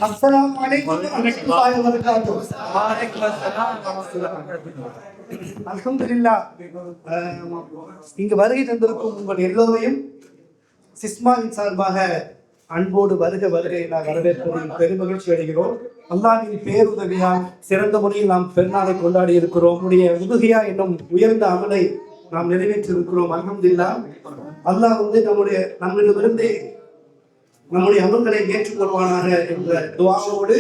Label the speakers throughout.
Speaker 1: அஸ்ஸலாமு அலைக்கும் வரஹ்மத்துல்லாஹி வபரகாத்துஹு. அல்ஹம்துலில்லாஹ். இங்கு வருகை தந்திருக்கும் உங்கள் எல்லோரையும் சிஸ்மாவின் சார்பாக அன்போடு வருக வருகை நான் வரவேற்பதில் பெருமகிழ்ச்சி அடைகிறோம். அல்லாஹ்வின் பேருதவியால் சிறந்த முறையில் நாம் பெருநாளை கொண்டாடி இருக்கிறோம். நம்முடைய உதுகியா என்னும் உயர்ந்த அமலை நாம் நிறைவேற்றி இருக்கிறோம். அல்ஹம்துலில்லாஹ். அல்லாஹ் நம்மிடமிருந்து நம்முடைய அமல்களை ஏற்றுக்கொள்வானாக என்ற துஆவோடு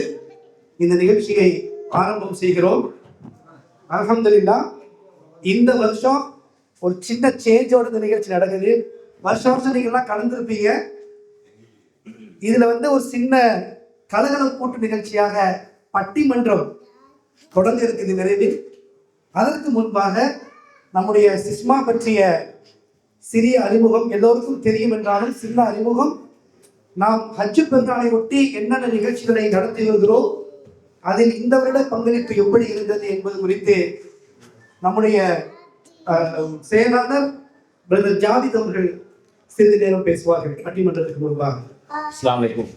Speaker 1: இந்த நிகழ்ச்சியை ஆரம்பம் செய்கிறோம். அல்ஹம்துலில்லாஹ். இந்த வருஷம் ஒரு சின்ன சேஞ்சோட இந்த நிகழ்ச்சி நடக்குது. வருஷம் நீங்கள்லாம் கலந்துருப்பீங்க. இதுல ஒரு சின்ன கலகலப்பூட்டு நிகழ்ச்சியாக பட்டிமன்றம் தொடங்க இருக்குது விரைவில். அதற்கு முன்பாக நம்முடைய சிஸ்மா பற்றிய சிறிய அறிமுகம் எல்லோருக்கும் தெரியும் என்றாலும் சின்ன அறிமுகம். நாம் ஹஜ்ஜு பெருநாளை ஒட்டி என்னென்ன நிகழ்ச்சிகளை நடத்தி வருகிறோம், அதில் இந்த வருட பங்களிப்பு எப்படி இருந்தது என்பது குறித்து நம்முடைய செயலாளர் பிரதர் ஜாவித் அவர்கள் சிறிது நேரம் பேசுவார்கள் பட்டிமன்றத்துக்கு முன்பாக.
Speaker 2: அஸ்ஸலாமு அலைக்கும்.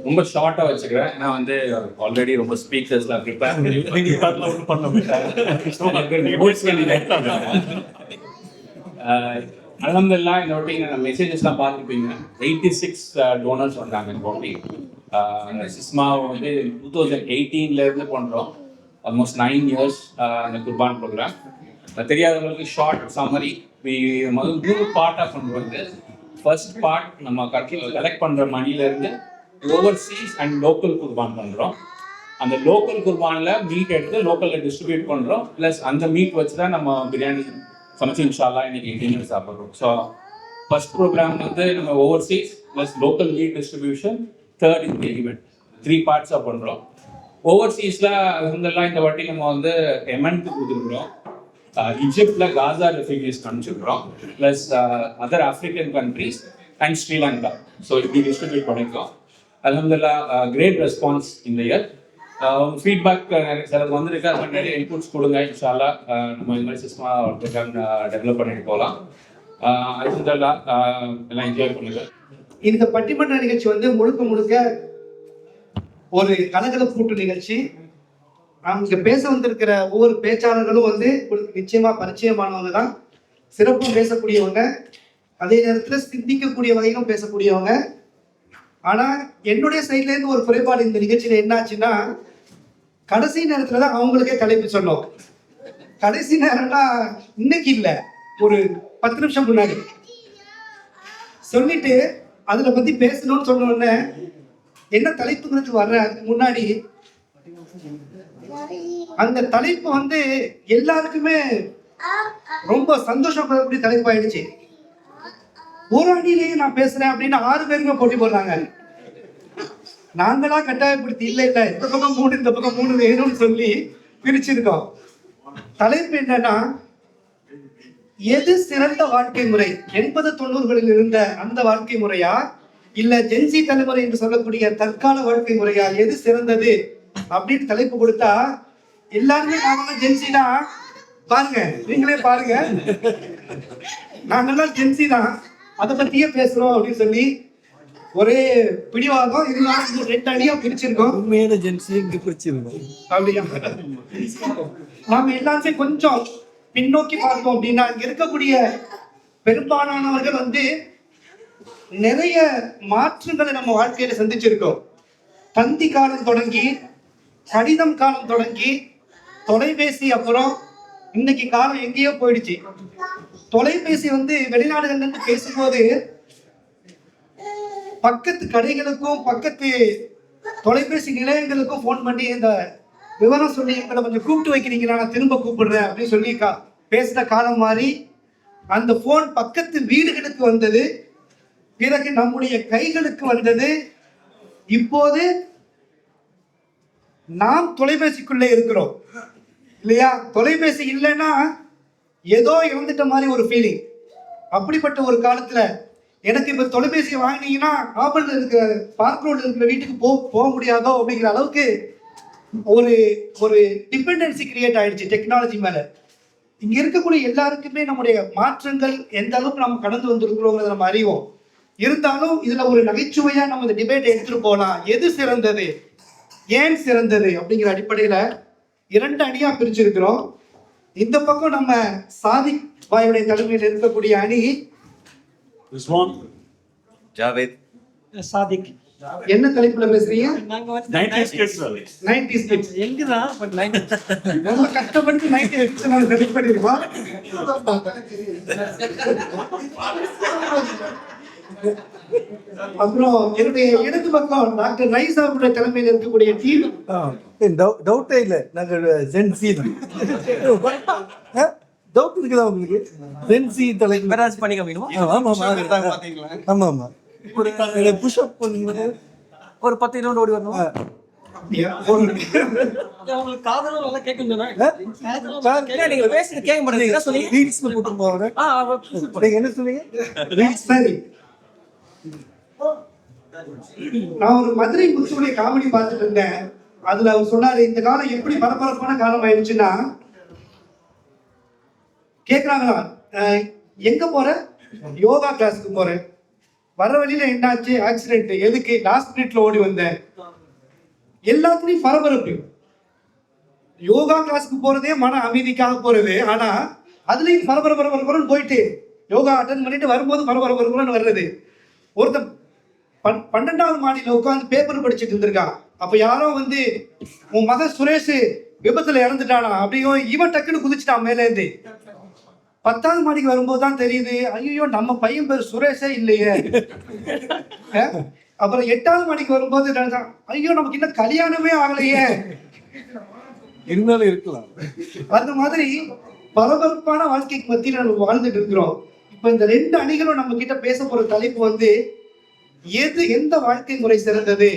Speaker 2: ரொம்ப ஷார்ட்டா வச்சுக்கிறேன். நான் ஆல்ரெடி ரொம்ப ஸ்பீக்கர்ஸ்லாம் ப்ரிப்பேர் அல்ஹம்துலில்லாஹ். இந்த வாட்டி மெசேஜஸ்லாம் பார்த்துருப்பீங்க. 86 டோனர்ஸ் வந்தாங்க இந்த வாட்டி. சிஸ்மா 2018 பண்ணுறோம். ஆல்மோஸ்ட் 9 years அந்த குர்பான் ப்ரோக்ராம். தெரியாதவங்களுக்கு ஷார்ட் சம்மரி. மூணு பார்ட்டாக பண்ணுறது. ஃபர்ஸ்ட் பார்ட் நம்ம கலெக்ட் பண்ணுற மணிலேருந்து ஓவர்சீஸ் அண்ட் லோக்கல் குர்பான் பண்ணுறோம். அந்த லோக்கல் குர்பானில் மீட் எடுத்து லோக்கலில் டிஸ்ட்ரிபியூட் பண்ணுறோம். ப்ளஸ் அந்த மீட் வச்சு தான் நம்ம பிரியாணி சமைச்சு இன்ஷா அல்லாஹ் இன்னைக்கு டின்னர் சாப்பிட்றோம். ஸோ ஃபர்ஸ்ட் ப்ரோக்ராம் நம்ம overseas plus local meat distribution, third இந்த ஈவெண்ட், 3 பார்ட்ஸாக பண்ணுறோம். ஓவர்சீஸில் அல்ஹம்துலில்லாஹ் இந்த வாட்டி நம்ம எமனுக்கு கொடுத்துருக்குறோம். ஈஜிப்டில் காசா ரெஃப்யூஜிஸ்க்கு அனுப்பிச்சிருக்கிறோம். Plus other African countries and Sri Lanka. So இப்படி டிஸ்ட்ரிபியூட் பண்ணியிருக்கோம். அல்ஹம்துலில்லாஹ் கிரேட் ரெஸ்பான்ஸ் இந்த இயர். ஃபீட்பேக் சிலது வந்திருக்கு. அது மாதிரி நிறைய இன்புட்ஸ் கொடுங்க. இன்ஷா அல்லாஹ் நம்ம இந்த மாதிரி சிஸ்டமாக டெவலப் பண்ணிட்டு போகலாம். அல்ஹம்துலில்லாஹ் எல்லாம் என்ஜாய் பண்ணுங்க.
Speaker 1: இந்த பட்டிமன்ற நிகழ்ச்சி முழுக்க முழுக்க ஒரு கலகலப்பூட்டு நிகழ்ச்சி. நாம் இங்க பேச வந்திருக்கிற ஒவ்வொரு பேச்சாளர்களும் உங்களுக்கு நிச்சயமா பரிச்சயமானவங்க தான். சிறப்பும் பேசக்கூடியவங்க, அதே நேரத்தில் சிந்திக்கக்கூடிய வகையிலும் பேசக்கூடியவங்க. ஆனா என்னுடைய சைட்ல இருந்து ஒரு குறைபாடு இந்த நிகழ்ச்சியில என்ன ஆச்சுன்னா, கடைசி நேரத்துல தான் அவங்களுக்கே தலைப்பு சொன்னோம். கடைசி நேரம்னா இன்னைக்கு இல்ல, ஒரு 10 நிமிஷம் முன்னாடி சொல்லிட்டு அதுல பத்தி பேசணும்னு சொன்ன உடனே என்ன தலைப்புங்கிறது வர்ற அதுக்கு முன்னாடி அந்த தலைப்பு எல்லாருக்குமே ரொம்ப சந்தோஷப்படக்கூடிய தலைப்பாயிடுச்சு. ஒரு அணியிலேயே நான் பேசுறேன் அப்படின்னு 6 பேருமே போட்டி போடுறாங்க. நாங்களா கட்டாயப்படுத்தி இல்ல இந்த பக்கம் 3 இந்த பக்கம் 3 வேணும்னு சொல்லி பிரிச்சிருக்கோம். தலைப்பு என்னன்னா, எது சிறந்த வாழ்க்கை முறை? 80-90களில் இருந்த அந்த வாழ்க்கை முறையா, இல்ல ஜென்சி தலைமுறை என்று சொல்லக்கூடிய தற்கால வாழ்க்கை முறையா, எது சிறந்தது அப்படின்னு தலைப்பு கொடுத்தா எல்லாருமே நாங்கெல்லாம் ஜென்சி தான், பாருங்க நீங்களே பாருங்க, நாங்கெல்லாம் ஜென்சி தான், அதை பத்தியே பேசுறோம் அப்படின்னு சொல்லி ஒரே பிடிவாதம். இருந்தாலும் 2 அணியா பிரிச்சிருக்கோம்.
Speaker 3: உண்மையான ஜென்சி பிரிச்சிருக்கோம்.
Speaker 1: அப்படியா? நாம எல்லாருமே கொஞ்சம் பின்னோக்கி பார்த்தோம் அப்படின்னா, இங்க இருக்கக்கூடிய பெரும்பாலானவர்கள் நிறைய மாற்றங்களை நம்ம வாழ்க்கையில சந்திச்சிருக்கோம். தந்தி காலம் தொடங்கி, கடிதம் காலம் தொடங்கி, தொலைபேசி, அப்புறம் இன்னைக்கு காலம் எங்கேயோ போயிடுச்சு. தொலைபேசி வெளிநாடுகள்ல இருந்து பேசும்போது பக்கத்து கடைகளுக்கும் பக்கத்து தொலைபேசி நிலையங்களுக்கும் போன் பண்ணி இந்த விவரம் சொல்லி எங்களை கொஞ்சம் கூப்பிட்டு வைக்கிறீங்களா, நான் திரும்ப கூப்பிடுறேன் அப்படின்னு சொல்லி பேசுற காலம் மாறி அந்த போன் பக்கத்து வீடுகளுக்கு வந்தது. பிறகு நம்முடைய கைகளுக்கு வந்தது. இப்போது நாம் தொலைபேசிக்குள்ளே இருக்கிறோம் இல்லையா? தொலைபேசி இல்லைன்னா ஏதோ இறந்துட்ட மாதிரி ஒரு ஃபீலிங். அப்படிப்பட்ட ஒரு காலத்துல எனக்கு இப்ப தொலைபேசி வாங்கினீங்கன்னா ஆபல்ல இருக்கிற பார்க் ரோட்ல இருக்கிற வீட்டுக்கு போக முடியாதோ அப்படிங்கிற அளவுக்கு ஒரு ஒரு டிபெண்டன்சி கிரியேட் ஆயிடுச்சு டெக்னாலஜி மேல. இங்க இருக்கக்கூடிய எல்லாருக்குமே நம்முடைய மாற்றங்கள் எந்த அளவுக்கு நம்ம கடந்து வந்திருக்கிறோங்கிறத நம்ம அறிவோம். இருந்தாலும் இதுல ஒரு நகைச்சுவையா நம்ம இந்த டிபேட் எடுத்துட்டு போகலாம். எது சிறந்தது, ஏன் சிறந்தது அப்படிங்கிற அடிப்படையில 2 அணியா பிரிச்சிருக்கிறோம். இந்த பக்கம் நம்ம சாதிக் பாயுடைய தலைமையில் இருக்கக்கூடிய அணி
Speaker 4: ஜாவேத்
Speaker 3: சாதிக்.
Speaker 1: என்ன தலைப்புல பேசுறீங்க?
Speaker 3: நாங்க வந்து
Speaker 1: 90s kids.
Speaker 3: எங்கதான் பட் 90s
Speaker 1: ரொம்ப கஷ்டப்பட்டு 90s kids நாங்க செலக்ட் பண்ணிருக்கோம். அப்புறம் என்னுடைய இடது பக்கம் டாக்டர் ரைசாவுடைய தலைமையில் இருக்கக்கூடிய டீம்
Speaker 5: டவுட்டே இல்லை, நாங்கள் ஜென்சி டவுட் இருக்குதா உங்களுக்கு? ஜென்சி தலைவர்
Speaker 3: மெராஜ் பண்ணி காமிக்கணுமா?
Speaker 5: ஆமா ஆமா ஒரு புஷ்அப் பண்ணுங்க,
Speaker 3: ஒரு 10 ரவுண்ட் ஓடி வரணும்.
Speaker 1: அப்படியா?
Speaker 3: உங்களுக்கு காதலும் நல்லா கேட்கும் நீங்க பேசுறது கேட்க மாட்டேங்குது. என்ன சொன்னீங்க?
Speaker 5: ரீல்ஸ்ல போட்டுருப்போம் அவரை. நீங்க என்ன சொன்னீங்க?
Speaker 1: சரி, நான் ஒரு மதுரை முத்துடைய காமெடி பார்த்துட்டு இருந்தேன். அதுல அவர் சொன்னாரு, இந்த காலம் எப்படி பரபரப்பான காலம் ஆயிடுச்சுன்னா, கேக்குறாங்களா எங்க போற? யோகா கிளாஸுக்கு போறேன். வர வழியில என்னாச்சு? ஆக்சிடென்ட். எதுக்கு? லாஸ்ட் மினிட்ல ஓடி வந்தேன். எல்லாத்துலயும் பரபரப்பு. யோகா கிளாஸுக்கு போறதே மன அமைதிக்காக போறது, ஆனா அதுலயும் பரபரப்புன்னு போயிட்டு யோகா அட்டன் பண்ணிட்டு வரும்போது பரபரப்புன்னு வர்றது. ஒருத்தன் 12வது மாடியில உட்காந்து பேப்பர் படிச்சுட்டு இருந்திருக்கான். அப்ப யாரோ வந்து, உன் மகன் சுரேஷ் விபத்துல இறந்துட்டானா அப்படியோ, இவன் டக்குன்னு குதிச்சுட்டான் மேல இருந்து. 10வது மாடிக்கு வரும்போது தான் தெரியுது, ஐயோ நம்ம பையன் பேர் சுரேஷே இல்லையே. அப்புறம் 8வது மாடிக்கு வரும்போது ஐயோ நமக்கு இன்னும் கல்யாணமே ஆகலையே.
Speaker 5: இருந்தாலும் இருக்கலாம்.
Speaker 1: அந்த மாதிரி பரபரப்பான வாழ்க்கைக்கு மத்தியில் நம்ம வாழ்ந்துட்டு இருக்கிறோம். இப்ப இந்த 2 அணிகளும் நம்ம கிட்ட பேச போற தலைப்பு வந்து, எந்த வாழ்க்கை முறை சிறந்தது,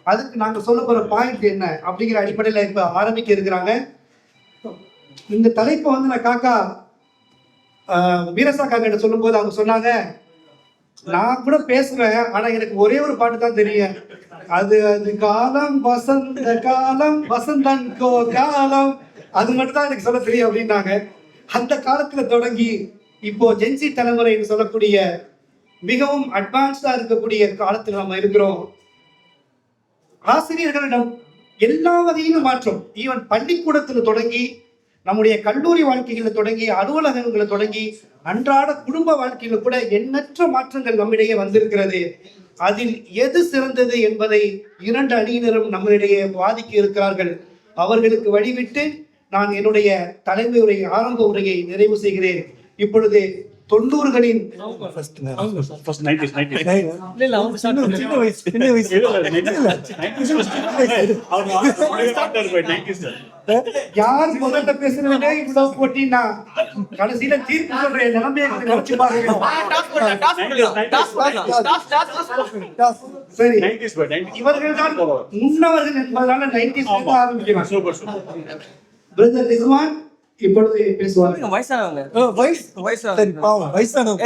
Speaker 1: அதுக்கு நாங்க சொல்ல போற பாயிண்ட் என்ன அப்படிங்கிற அடிப்படையில இப்ப ஆரம்பிக்க இருக்கிறாங்க. இந்த தலைப்பை வந்து நான் காக்கா வீரசா காக்கா சொல்லும் போது அவங்க சொன்னாங்க, நான் கூட பேசுவேன், ஆனா எனக்கு ஒரே ஒரு பாட்டு தான் தெரியும், அது காலம் வசந்த காலம் வசந்தன் காலம், அது மட்டும் தான் எனக்கு சொல்ல தெரியும் அப்படின்னாங்க. அந்த காலத்துல தொடங்கி இப்போ ஜென்சி தலைமுறைன்னு சொல்லக்கூடிய மிகவும் அட்வான்ஸ்டா இருக்கக்கூடிய காலத்தில் நம்ம இருக்கிறோம். ஆசிரியர்களிடம் எல்லா வகையிலும் மாற்றம், ஈவன் பள்ளிக்கூடத்துல தொடங்கி நம்முடைய கல்லூரி வாழ்க்கைகளை தொடங்கி அலுவலகங்களை தொடங்கி அன்றாட குடும்ப வாழ்க்கையில கூட எண்ணற்ற மாற்றங்கள் நம்மிடையே வந்திருக்கிறது. அதில் எது சிறந்தது என்பதை 2 அணியினரும் நம்மளிடையே வாதிக்க இருக்கிறார்கள். அவர்களுக்கு வழிவிட்டு நான் என்னுடைய தலைமை உரை ஆரம்ப உரையை நிறைவு செய்கிறேன். இப்பொழுது 90களின் யார் முதல்ல பேசுறதே இவ்வளவு போட்டினா கடைசியில தீர்ப்பு சொல்ற நிலைமையை நினைச்சு பாருங்க. சரி, இவர்கள் தான் முன்னவர்கள் என்பதனால 90s ஆரம்பிக்கலாம். பிரதர் ரிஸ்வான் இப்பொழுது பேசுவாங்க.
Speaker 3: வயசானவங்க
Speaker 5: சரி, பாவம் வயசானவங்க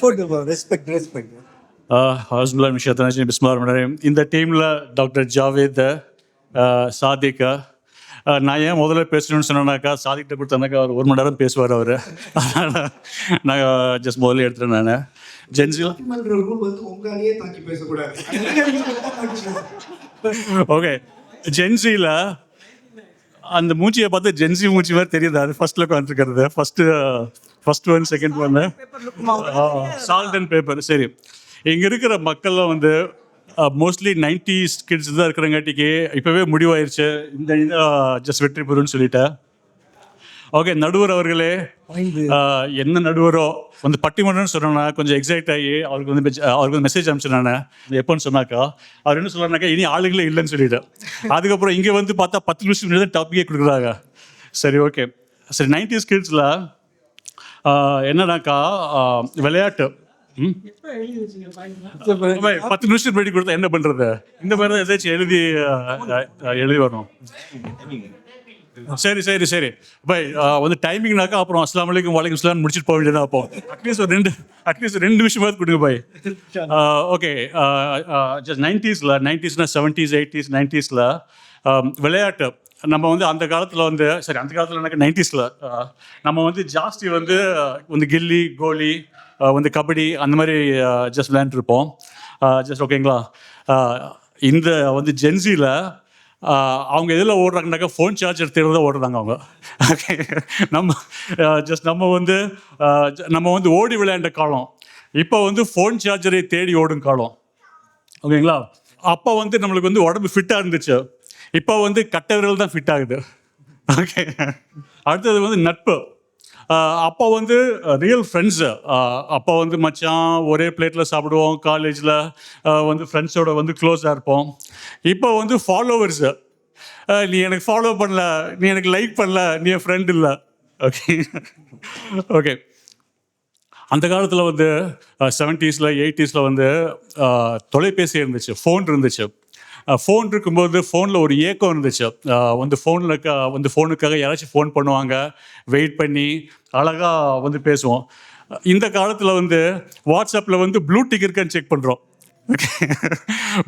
Speaker 5: போட்டு ரெஸ்பெக்ட்.
Speaker 6: இந்த டீமில் டாக்டர் ஜாவேத், சாதிக். நான் ஏன் முதல்ல பேசணும்னு சொன்னேன்னாக்கா, சாதிக்கிட்ட கொடுத்தேன்னாக்கா அவர் 1 மணி நேரம் பேசுவார் அவர். அதனால் நான் ஜஸ்ட் முதல்ல எடுத்துட்டேன். நான் ஜென்சில்
Speaker 1: உங்களையே தாக்கி பேசக்கூடாது.
Speaker 6: ஓகே, ஜென்சியில் அந்த மூச்சியை பார்த்து ஜென்சி மூச்சி மாதிரி தெரியுது. அது ஃபர்ஸ்ட்ல உட்காந்துருக்கிறது, ஃபர்ஸ்ட் ஒன் செகண்ட் ஒன்று சால்ட் அண்ட் பேப்பர். சரி, இங்கே இருக்கிற மக்கள்லாம் வந்து மோஸ்ட்லி 90s கிட்ஸ் தான் இருக்கிறங்காட்டிக்கு இப்போவே முடிவாயிருச்சு இந்த ஜஸ்ட் வெற்றி பெறுன்னு சொல்லிட்டேன். ஓகே, நடுவர் அவர்களே, என்ன நடுவரோ வந்து பட்டிமன்றம்னு சொன்னோன்னா கொஞ்சம் எக்ஸைட் ஆகி அவருக்கு வந்து மெசேஜ் அனுப்பிச்சினானே. எப்போன்னு சொன்னாக்கா அவர் என்ன சொல்கிறாருனாக்கா, இனி ஆளுங்களே இல்லைன்னு சொல்லிட்டேன். அதுக்கப்புறம் இங்கே வந்து பார்த்தா 10 நிமிஷம் முன்னாடி தான் டாப்பிக்கே கொடுக்குறாங்க. சரி, ஓகே. சரி, 90s கிட்ஸில் என்னன்னாக்கா விளையாட்டு 10 நிமிஷம் முன்னாடி கொடுத்தா என்ன பண்ணுறது, இந்த மாதிரி தான் ஏதாச்சும் எழுதி வரணும். சரி பை வந்து டைமிங்னாக்கா அப்புறம் அஸ்லாம் வலைக்கும் வலைக்கும் இஸ்லாம் முடிச்சுட்டு போக வேண்டியதான். அப்போ அட்லீஸ்ட் 2 நிமிஷமாவது கொடுங்க பாய். Okay, just 90s 70s 80s 90s விளையாட்டு நம்ம வந்து அந்த காலத்தில் வந்து சரி அந்த காலத்தில் எனக்கு 90s நம்ம வந்து ஜாஸ்தி வந்து வந்து கில்லி கோலி வந்து கபடி அந்த மாதிரி ஜஸ்ட் விளையாண்டுருப்போம் ஜஸ்ட் ஓகேங்களா. இந்த வந்து ஜென்சியில் அவங்க எதில் ஓடுறாங்கனாக்கா ஃபோன் சார்ஜர் தேர்வு தான் ஓடுறாங்க அவங்க. ஓகே நம்ம வந்து ஓடி விளையாண்ட காலம் இப்போ வந்து ஃபோன் சார்ஜரை தேடி ஓடும் காலம். ஓகேங்களா. அப்போ வந்து நம்மளுக்கு வந்து உடம்பு ஃபிட்டாக இருந்துச்சு, இப்போ வந்து கட்டை விரல் தான் ஃபிட் ஆகுது. ஓகே. அடுத்தது வந்து நட்பு. அப்போ வந்து ரியல் ஃப்ரெண்ட்ஸு. அப்போ வந்து மச்சான் ஒரே பிளேட்டில் சாப்பிடுவோம், காலேஜில் வந்து ஃப்ரெண்ட்ஸோட வந்து க்ளோஸாக இருப்போம். இப்போ வந்து ஃபாலோவர்ஸு. நீ எனக்கு ஃபாலோ பண்ணல, நீ எனக்கு லைக் பண்ணல, நீ என் ஃப்ரெண்ட் இல்லை. ஓகே. ஓகே. அந்த காலத்தில் வந்து 70s 80s வந்து தொலைபேசி இருந்துச்சு, ஃபோன் இருந்துச்சு. ஃபோன் இருக்கும்போது ஃபோனில் ஒரு ஏக்கம் இருந்துச்சு. வந்து ஃபோனுக்காக யாராச்சும் ஃபோன் பண்ணுவாங்க, வெயிட் பண்ணி அழகாக வந்து பேசுவோம். இந்த காலத்தில் வந்து வாட்ஸ்அப்பில் வந்து ப்ளூ டிக் இருக்கான்னு செக் பண்ணுறோம். ஓகே.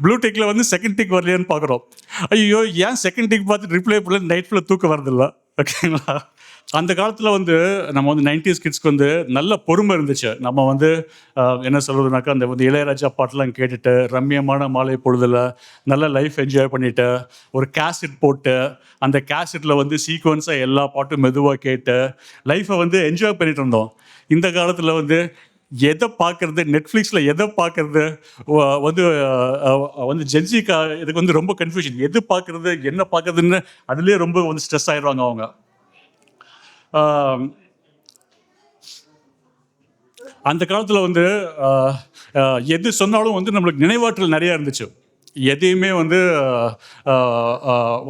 Speaker 6: ப்ளூ டிக்கில் வந்து செகண்ட் டிக் வரலையான்னு பார்க்குறோம். ஐயோ ஏன் செகண்ட் டிக் பார்த்து ரிப்ளை பண்ணல, நைட் ஃபுல்லாக தூக்கம் வரதில்லை. ஓகேங்களா. அந்த காலத்தில் வந்து நம்ம வந்து 90s கிட்ஸ்க்கு வந்து நல்ல பொறுமை இருந்துச்சு. நம்ம வந்து என்ன சொல்கிறதுனாக்கா அந்த வந்து இளையராஜா பாட்டெலாம் கேட்டுட்டு ரம்மியமான மாலை பொழுதில் நல்ல லைஃப் என்ஜாய் பண்ணிவிட்டு ஒரு கேசட் போட்டு அந்த கேசட்டில் வந்து சீக்வன்ஸாக எல்லா பாட்டும் மெதுவாக கேட்டு லைஃப்பை வந்து என்ஜாய் பண்ணிட்டு இருந்தோம். இந்த காலத்தில் வந்து எதை பார்க்குறது, நெட்ஃப்ளிக்ஸில் எதை பார்க்குறது வந்து ஜென்சிக்கா இதுக்கு வந்து ரொம்ப கன்ஃபியூஷன். எது பார்க்குறது என்ன பார்க்குறதுன்னு அதுலேயே ரொம்ப வந்து ஸ்ட்ரெஸ் ஆகிடுவாங்க அவங்க. அந்த காலத்தில் வந்து எது சொன்னாலும் வந்து நம்மளுக்கு நினைவாற்றல் நிறையா இருந்துச்சு. எதையுமே வந்து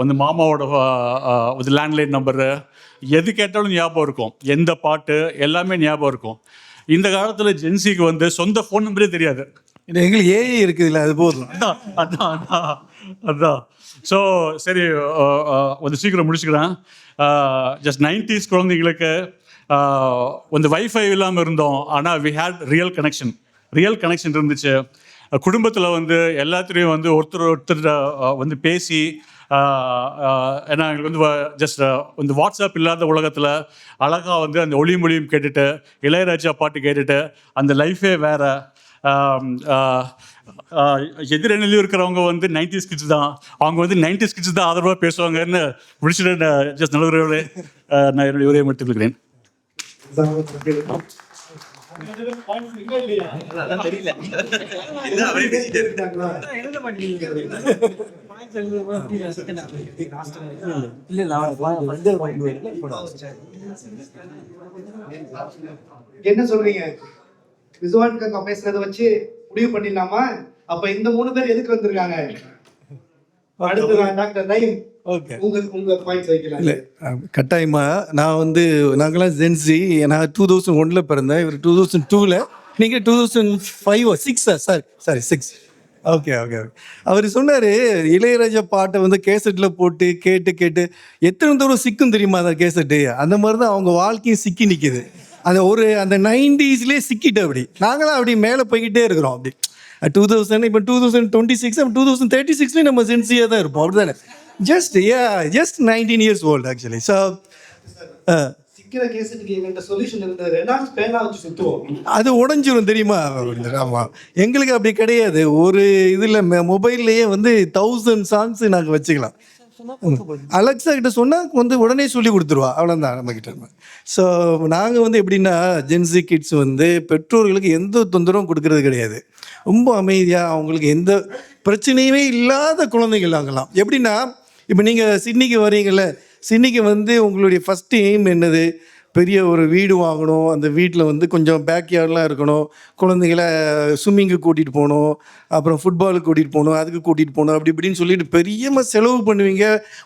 Speaker 6: வந்து மாமாவோட வந்து லேண்ட்லைன் நம்பரு எது கேட்டாலும் ஞாபகம் இருக்கும், எந்த பாட்டு எல்லாமே ஞாபகம் இருக்கும். இந்த காலத்தில் ஜென்சிக்கு வந்து சொந்த ஃபோன் நம்பரே தெரியாது.
Speaker 5: எங்களுக்கு ஏஐ இருக்குதுல்ல, அது போதும்.
Speaker 6: அதான். ஸோ சரி வந்து சீக்கிரம் முடிச்சுக்கிறேன். ஜஸ்ட் 90s குழந்தைங்களுக்கு வந்து வைஃபை இல்லாமல் இருந்தோம், ஆனால் வி ஹேட் ரியல் கனெக்ஷன் இருந்துச்சு. குடும்பத்தில் வந்து எல்லாத்துலேயும் வந்து ஒருத்தர் வந்து பேசி ஏன்னா எங்களுக்கு வந்து ஜஸ்ட் வந்து வாட்ஸ்அப் இல்லாத உலகத்தில் அழகாக வந்து அந்த ஒளி மொழியும் கேட்டுட்டு இளையராஜா பாட்டு கேட்டுட்டு அந்த லைஃபே வேறு. எதிரணிலையும் இருக்கிறவங்க வந்து 90s கிட்ஸ் தான், அவங்க வந்து 90s கிட்ஸ் தான் ஆதரவாக பேசுவாங்கன்னு முடிச்சுட்டு ஜஸ்ட் நல்ல நான் என்னுடைய உரையை முடித்துக் கொள்கிறேன்.
Speaker 1: என்ன சொல்றீங்க? விசுவான் காக்கா பேசுறத வச்சு முடிவு பண்ணிடலாமா? அப்ப இந்த 3 பேர் எதுக்கு வந்திருக்காங்க? அடுத்து டாக்டர் நயீம், உங்க பாயிண்ட்ஸ் வைக்கலாம்.
Speaker 5: இல்லை கட்டாயமா. நான் வந்து நாங்களாம் ஜென்சி. நான் 2001 பிறந்தேன், இவர் 2002, நீங்கள் 2005 6 சாரி 6. ஓகே. அவர் சொன்னார் இளையராஜா பாட்டை வந்து கேசட்டில் போட்டு கேட்டு எத்தனை தூரம் சிக்கும் தெரியுமா அந்த கேசட்டு. அந்த மாதிரி தான் அவங்க வாழ்க்கையும் சிக்கி நிற்கிது. அந்த 90s சிக்கிட்டு அப்படி நாங்களாம் அப்படி மேலே போய்கிட்டே இருக்கிறோம். அப்படி 2000 இப்போ 2026 2036 நம்ம ஜென்சியாக தான் இருப்போம். அப்படி தானே? Just 19 years old actually. So
Speaker 1: சிக்கிற கேசட்டுக்கு எங்கள்கிட்ட சொல்யூஷன் இருந்தது, ரெனால்ட்ஸ் பேனா வச்சு சுற்றுவோம், அது
Speaker 5: உடஞ்சிரும் தெரியுமா? ஆமாம். எங்களுக்கு அப்படி கிடையாது. ஒரு இதில் மொபைல்லையே வந்து 1000 songs நாங்கள் வச்சுக்கலாம். அலெக்ஸா கிட்ட சொன்னால் வந்து உடனே சொல்லி கொடுத்துருவா, அவ்வளோதான் நம்மக்கிட்ட. ஸோ நாங்கள் வந்து எப்படின்னா ஜென்சி கிட்ஸ் வந்து பெற்றோர்களுக்கு எந்த தொந்தரவும் கொடுக்கறது கிடையாது. ரொம்ப அமைதியாக அவங்களுக்கு எந்த பிரச்சனையுமே இல்லாத குழந்தைகள் ஆகலாம். எப்படின்னா இப்போ நீங்கள் சிட்னிக்கு வரீங்கள்ல, சிட்னிக்கு வந்து உங்களுடைய ஃபஸ்ட்டு எய்ம் என்னது? பெரிய ஒரு வீடு வாங்கணும், அந்த வீட்டில் வந்து கொஞ்சம் பேக்யார்ட்லாம் இருக்கணும், குழந்தைகளை ஸ்விம்மிங்கு கூட்டிகிட்டு போகணும், அப்புறம் ஃபுட்பாலுக்கு கூட்டிகிட்டு போகணும், அதுக்கு கூட்டிகிட்டு போகணும், அப்படி இப்படின்னு சொல்லிட்டு பெரியமாக செலவு பண்ணுவீங்க,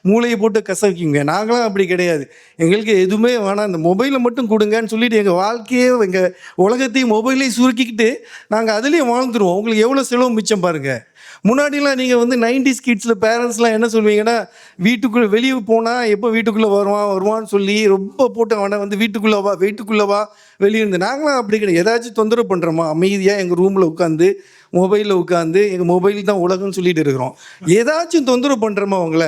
Speaker 5: மூளையை போட்டு கசக்கிங்க. நாங்களாம் அப்படி கிடையாது. எங்களுக்கு எதுவுமே வேணாம், அந்த மொபைலை மட்டும் கொடுங்கன்னு சொல்லிட்டு எங்கள் வாழ்க்கையே எங்கள் உலகத்தையும் மொபைலையும் சுருக்கிக்கிட்டு நாங்கள் அதுலேயும் வாழ்ந்துருவோம். உங்களுக்கு எவ்வளோ செலவு மிச்சம் பாருங்கள். முன்னாடிலாம் நீங்கள் வந்து 90s கிட்ஸில் பேரண்ட்ஸ்லாம் என்ன சொல்லுவீங்கன்னா, வீட்டுக்குள்ளே வெளியே போனால் எப்போ வீட்டுக்குள்ளே வருவான்னு சொல்லி ரொம்ப போட்டு அவனை வந்து வீட்டுக்குள்ளே வா வெளியே இருந்து. நாங்களாம் அப்படி கிடையாது. ஏதாச்சும் தொந்தரவு பண்ணுறோமா, அமைதியாக எங்கள் ரூமில் உட்காந்து மொபைலில் உட்காந்து எங்கள் மொபைல் தான் உலகம்னு சொல்லிட்டு இருக்கிறோம். ஏதாச்சும் தொந்தரவு பண்ணுறோமா அவங்கள,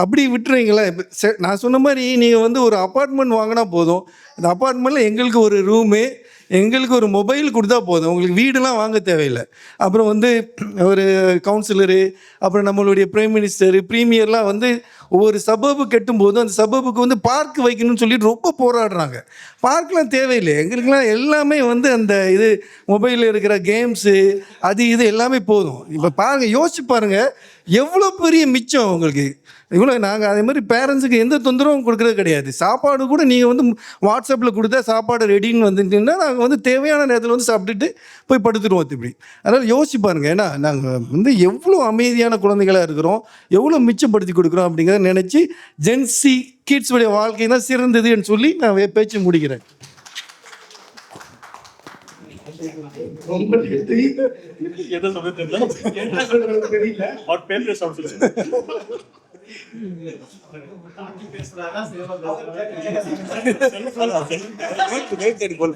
Speaker 5: அப்படி விட்டுறீங்களா? இப்போ நான் சொன்ன மாதிரி நீங்கள் வந்து ஒரு அப்பார்ட்மெண்ட் வாங்கினா போதும். அந்த அப்பார்ட்மெண்ட்டில் எங்களுக்கு ஒரு ரூமு, எங்களுக்கு ஒரு மொபைல் கொடுத்தா போதும். உங்களுக்கு வீடெலாம் வாங்க தேவையில்லை. அப்புறம் வந்து ஒரு கவுன்சிலரு, அப்புறம் நம்மளுடைய பிரைம் மினிஸ்டர், ப்ரீமியர்லாம் வந்து ஒவ்வொரு சபபு கட்டும்போது அந்த சபபுக்கு வந்து பார்க் வைக்கணும்னு சொல்லிட்டு ரொம்ப போராடுறாங்க. பார்க்லாம் தேவையில்லை. எங்களுக்கெல்லாம் எல்லாமே வந்து அந்த இது மொபைலில் இருக்கிற கேம்ஸு அது இது எல்லாமே போதும். இப்போ பாருங்கள், யோசிச்சு பாருங்கள், எவ்வளோ பெரிய மிச்சம் உங்களுக்கு. இவ்வளோ நாங்கள் அதே மாதிரி பேரண்ட்ஸுக்கு எந்த தொந்தரவும் கொடுக்குறது கிடையாது. சாப்பாடு கூட நீங்கள் வந்து வாட்ஸ்அப்பில் கொடுத்தா சாப்பாடு ரெடின்னு வந்துட்டுன்னா நாங்கள் வந்து தேவையான நேரத்தில் வந்து சாப்பிட்டுட்டு போய் படுத்துடுவோம். இப்படி அதனால் யோசிச்சு பாருங்கள். ஏன்னா நாங்கள் வந்து எவ்வளோ அமைதியான குழந்தைகளாக இருக்கிறோம், எவ்வளோ மிச்சப்படுத்தி கொடுக்குறோம் அப்படிங்கிறத நினச்சி ஜென்சி கிட்ஸுடைய வாழ்க்கை தான் சிறந்ததுன்னு சொல்லி நான் பேச்சு முடிக்கிறேன்.
Speaker 1: ரொம்ப நன்றி.
Speaker 6: எதை சொல்ல தெரியல.
Speaker 1: என்ன சொல்றது தெரியல.
Speaker 6: அவர் பேசுற சவுண்ட்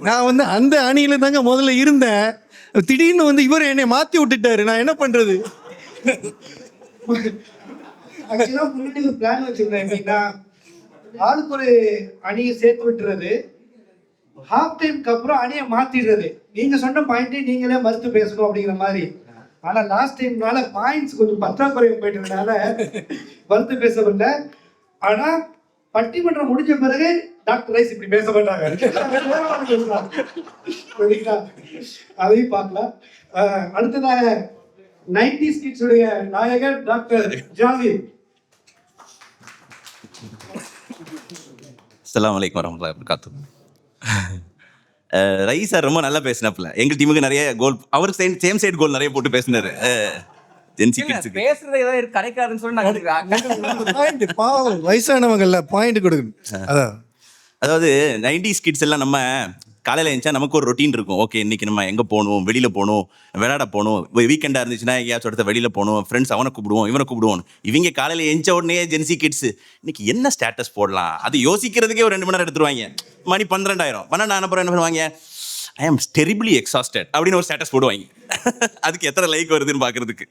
Speaker 5: நான் வந்து அந்த அணியில தாங்க முதல்ல இருந்தேன். திடீர்னு வந்து இவர் என்னை மாத்தி விட்டுட்டாரு. நான் என்ன பண்றது?
Speaker 1: ஆக்சுவலா முன்னாடி ஒரு பிளான் வச்சிருந்தேன். எப்படின்னா ஆளுக்கு ஒரு அணியை சேர்த்து விட்டுறது, ஹாஃப் டைம்க்கு அப்புறம் அணியை மாத்திடுறது. நீங்க சொன்ன பாயிண்டே நீங்களே மறுத்து பேசணும் அப்படிங்கிற மாதிரி. ஆனா லாஸ்ட் டைம்னால பாயிண்ட்ஸ் கொஞ்சம் பற்றாக்குறை போயிட்டதுனால மறுத்து பேசவில்லை. ஆனா பட்டிமன்றம் முடிஞ்ச பிறகு டாக்டர் ரைஸ் இப்படி பேச மாட்டாங்க. அதையும் பார்க்கலாம். அடுத்ததாக 90s கிட்ஸ் உடைய நாயகர் டாக்டர் ஜாவித்.
Speaker 4: அஸ்ஸலாமு அலைக்கும் வரஹ்மத்துல்லாஹி வபரகாத்துஹு. ரைஸ் சார் ரொம்ப நல்லா பேசினாப்புல. எங்கள் டீமுக்கு நிறைய கோல், அவருக்கு சேம் சைடு கோல் நிறைய போட்டு பேசினாரு. ஜென்சி கிட்ஸுக்கு
Speaker 3: பேசுறது ஏதாவது கிடைக்காதுன்னு சொல்லி நான்
Speaker 5: பாவம் வயசானவங்கல்ல பாயிண்ட் கொடுக்கணும். அதான்
Speaker 4: அதாவது 90s கிட்ஸ் எல்லாம் நம்ம காலையில் எழுந்தா நமக்கு ஒரு ரொட்டீன் இருக்கும். ஓகே, இன்னைக்கு நம்ம எங்கே போகணும், வெளியில் போகணும், விளையாட போகணும், வீக்கெண்டாக இருந்துச்சுன்னா எங்கேயாச்சும் இடத்த வெளியில் போகணும், ஃப்ரெண்ட்ஸ் அவனை கூப்பிடுவோம், இவனை கூப்பிடுவோம். இவங்க காலையில் எழுந்த உடனே ஜென்சி கிட்ஸ் இன்னைக்கு என்ன ஸ்டேட்டஸ் போடலாம் அது யோசிக்கிறதுக்கே ஒரு 2 மணி நேரம் எடுத்துருவாங்க. மணி 12 ஆயிரும். 12 அப்புறம் என்ன பண்ணுவாங்க, ஐ ஆம் டெரிபிளி எக்ஸாஸ்டட் அப்படின்னு ஒரு ஸ்டேட்டஸ் போடுவாங்க. அதுக்கு எத்தனை லைக் வருதுன்னு பார்க்குறதுக்கு.